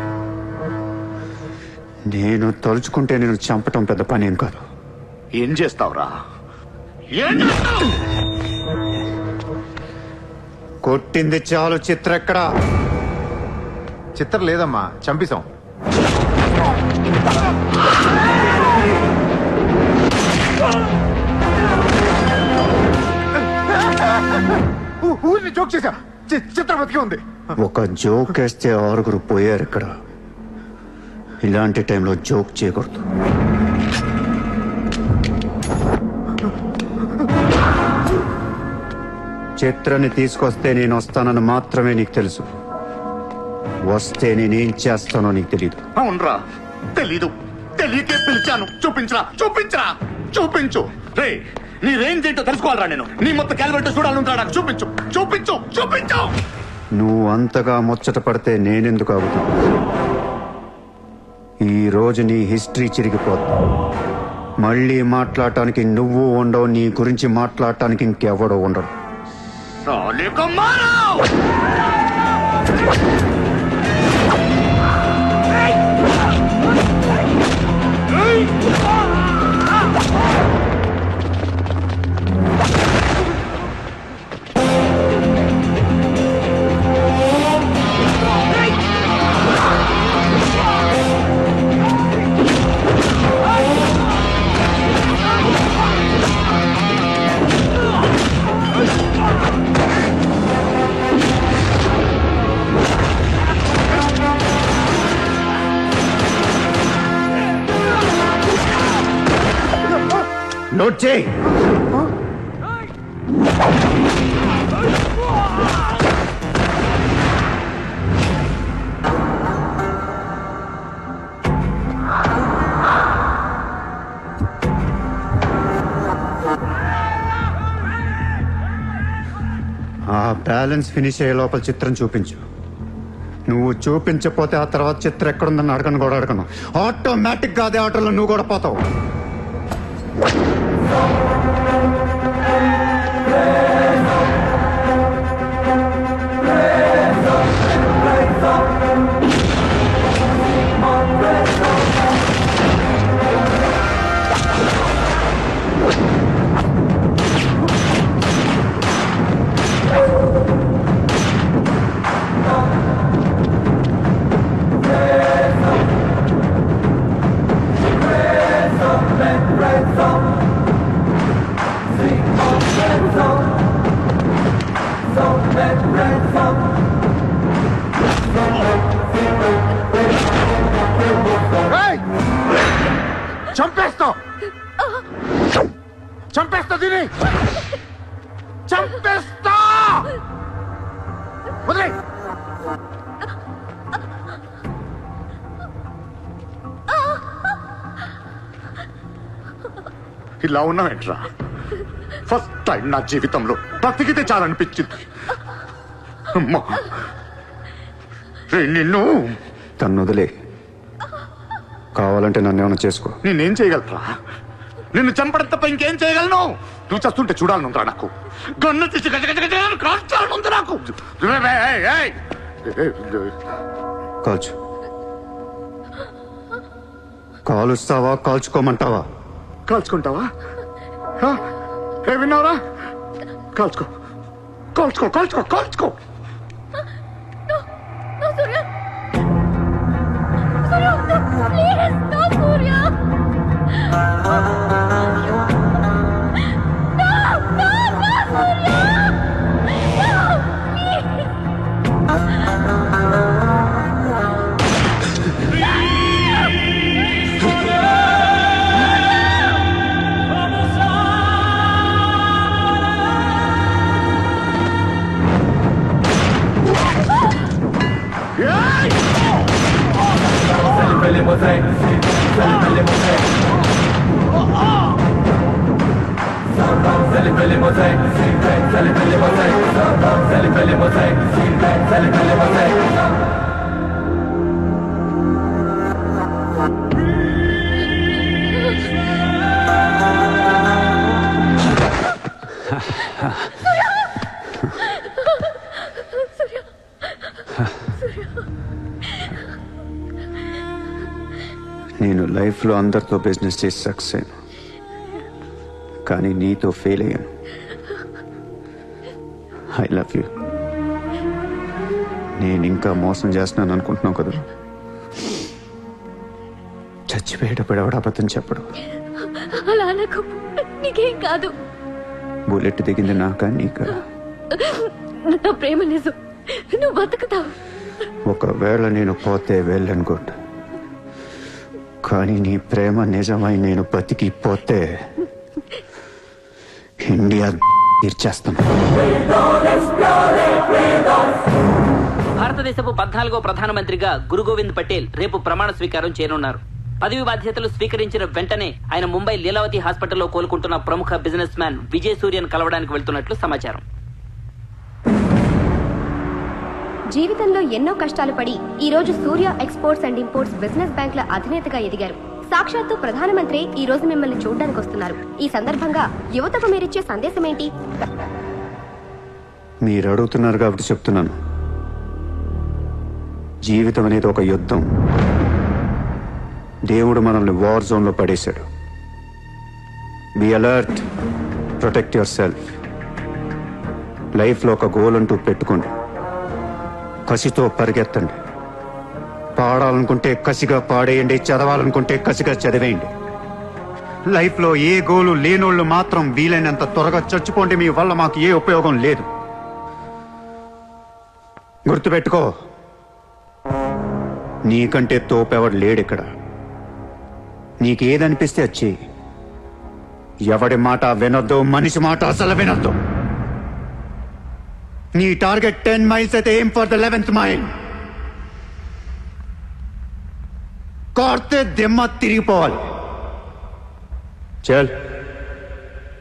నేను తలుచుకుంటే నేను చంపటం పెద్ద పని ఏం కాదు. ఏం చేస్తావురా? కొట్టింది చాలు. చిత్ర ఎక్కడా? చిత్ర లేదమ్మా, చంపేశాం. ఊరిని జోక్ చేశా. చిత్ర బతికే ఉంది. ఒక జోక్ వేస్తే 6 పోయారు ఇక్కడ. ఇలాంటి టైంలో జోక్ చేయకూడదు. చిత్రాన్ని తీసుకొస్తే నేను వస్తానని మాత్రమే నీకు తెలుసు. వస్తే నేనేం చేస్తానో నీకు తెలీదు. అవునరా, తెలీదు. తెలియకే పిలిచాను. చూపించరా, చూపించరా, చూపించు. రే, నీ రేంజ్ ఏంటో తెలుసుకోవాలరా నేను. నీ మొత్తం క్యాలిబర్ చూడాలంటా. నాకు చూపించు, చూపించు, చూపించు. నువ్వు అంతగా ముచ్చట పడితే నేనెందుకు ఆగుతా? ఈ రోజు నీ హిస్టరీ చిరిగిపోద్ది. మళ్ళీ మాట్లాడటానికి నువ్వు ఉండవు. నీ గురించి మాట్లాడటానికి ఇంకెవడో ఉండడు. నోట్ చేయి. ఆ బ్యాలెన్స్ ఫినిష్ అయ్యే లోపల చిత్రం చూపించు. నువ్వు చూపించకపోతే ఆ తర్వాత చిత్రం ఎక్కడుందని అడగను కూడా అడగను. ఆటోమేటిక్ గా అదే ఆటోలో నువ్వు కూడా పోతావు. చంపేస్తా, చంపేస్తా, దీని చంపేస్తా. వదిలే. ఇలా ఉన్నావేంట్రా? ఫస్ట్ టైం నా జీవితంలో బ్రతికితే చాలనిపించింది. అమ్మా, నిన్ను తను వదిలే. కావాలంటే నన్ను ఏమైనా చేసుకో. నేనేం చేయగలరా? నిన్ను చంపడం తప్ప ఇంకేం చేయగలను? నువ్వు చేస్తుంటే చూడాలనుందిరా నాకు. గన్ను తీసి కాల్చాలనుంది నాకు. కాల్చు. కాలుస్తావా కాల్చుకోమంటావా? కాల్చుకుంటావా? ఏ విన్నావురా? కాల్చుకో, కాల్చుకో, కాల్చుకో, కాల్చుకో. Please, no, Surya! No, no, no, Surya! నేను లైఫ్లో అందరితో బిజినెస్ చేసి సక్సెస్ అయ్యాను, కానీ నీతో ఫెయిల్ అయ్యాను. I love you. నేను ఇంకా మోసం చేస్తున్నాను అనుకుంటున్నావు కదా? చచ్చిపోయేటప్పుడు ఎవడ అబద్ధం చెప్పడు. అలా అనకు, నీకేం కాదు. బుల్లెట్ దిగింది నాకా నీకా? నా ప్రేమ నిజం, నువ్వు బతుకుతావు. ఒకవేళ నేను పోతే వెళ్ళను గుడ్, కానీ నీ ప్రేమ నిజమై నేను బతికిపోతే ఇండియా తీర్చేస్తాను. భారతదేశపు 14వ ప్రధానమంత్రిగా గురు గోవింద్ పటేల్ రేపు ప్రమాణ స్వీకారం చేయనున్నారు. పదవి బాధ్యతలు స్వీకరించిన వెంటనే ఆయన ముంబై లీలావతి హాస్పిటల్లో కోలుకుంటున్న ప్రముఖ బిజినెస్ మ్యాన్ విజయ్ సూర్యను కలవడానికి వెళ్తున్నట్లు సమాచారం. జీవితంలో ఎన్నో కష్టాలు పడి ఈ రోజు సూర్య ఎక్స్పోర్ట్స్ అండ్ ఇంపోర్ట్స్ బిజినెస్ బ్యాంకుల అధినేతగా ఎదిగారు. సాక్షాత్తు ప్రధానమంత్రి ఈ రోజు మిమ్మల్ని చూడడానికి వస్తున్నారు. ఈ సందర్భంగా యువతకు మీరిచ్చే సందేశం ఏంటి? మీరు అడుగుతున్నారు కాబట్టి చెప్తున్నాను. జీవితం అనేది ఒక యుద్ధం. దేవుడు మనల్ని వార్ జోన్లో పడేశాడు. Be alert, protect your self. లైఫ్లో ఒక గోల్ అంటూ పెట్టుకోండి, కసితో పరిగెత్తండి. పాడాలనుకుంటే కసిగా పాడేయండి, చదవాలనుకుంటే కసిగా చదివేయండి. లైఫ్లో ఏ గోలు లేనోళ్ళు మాత్రం వీలైనంత త్వరగా చచ్చిపోండి. మీ వల్ల మాకు ఏ ఉపయోగం లేదు. గుర్తుపెట్టుకో, నీకంటే తోపెవడు లేడిక్కడ. నీకేదనిపిస్తే వచ్చి ఎవడి మాట వినొద్దు, మనిషి మాట అసలు వినొద్దు. నీ టార్గెట్ 10 మైల్స్ అయితే aim for the 11th mile. కొడితే దిమ్మ తిరిగిపోవాలి. చల్.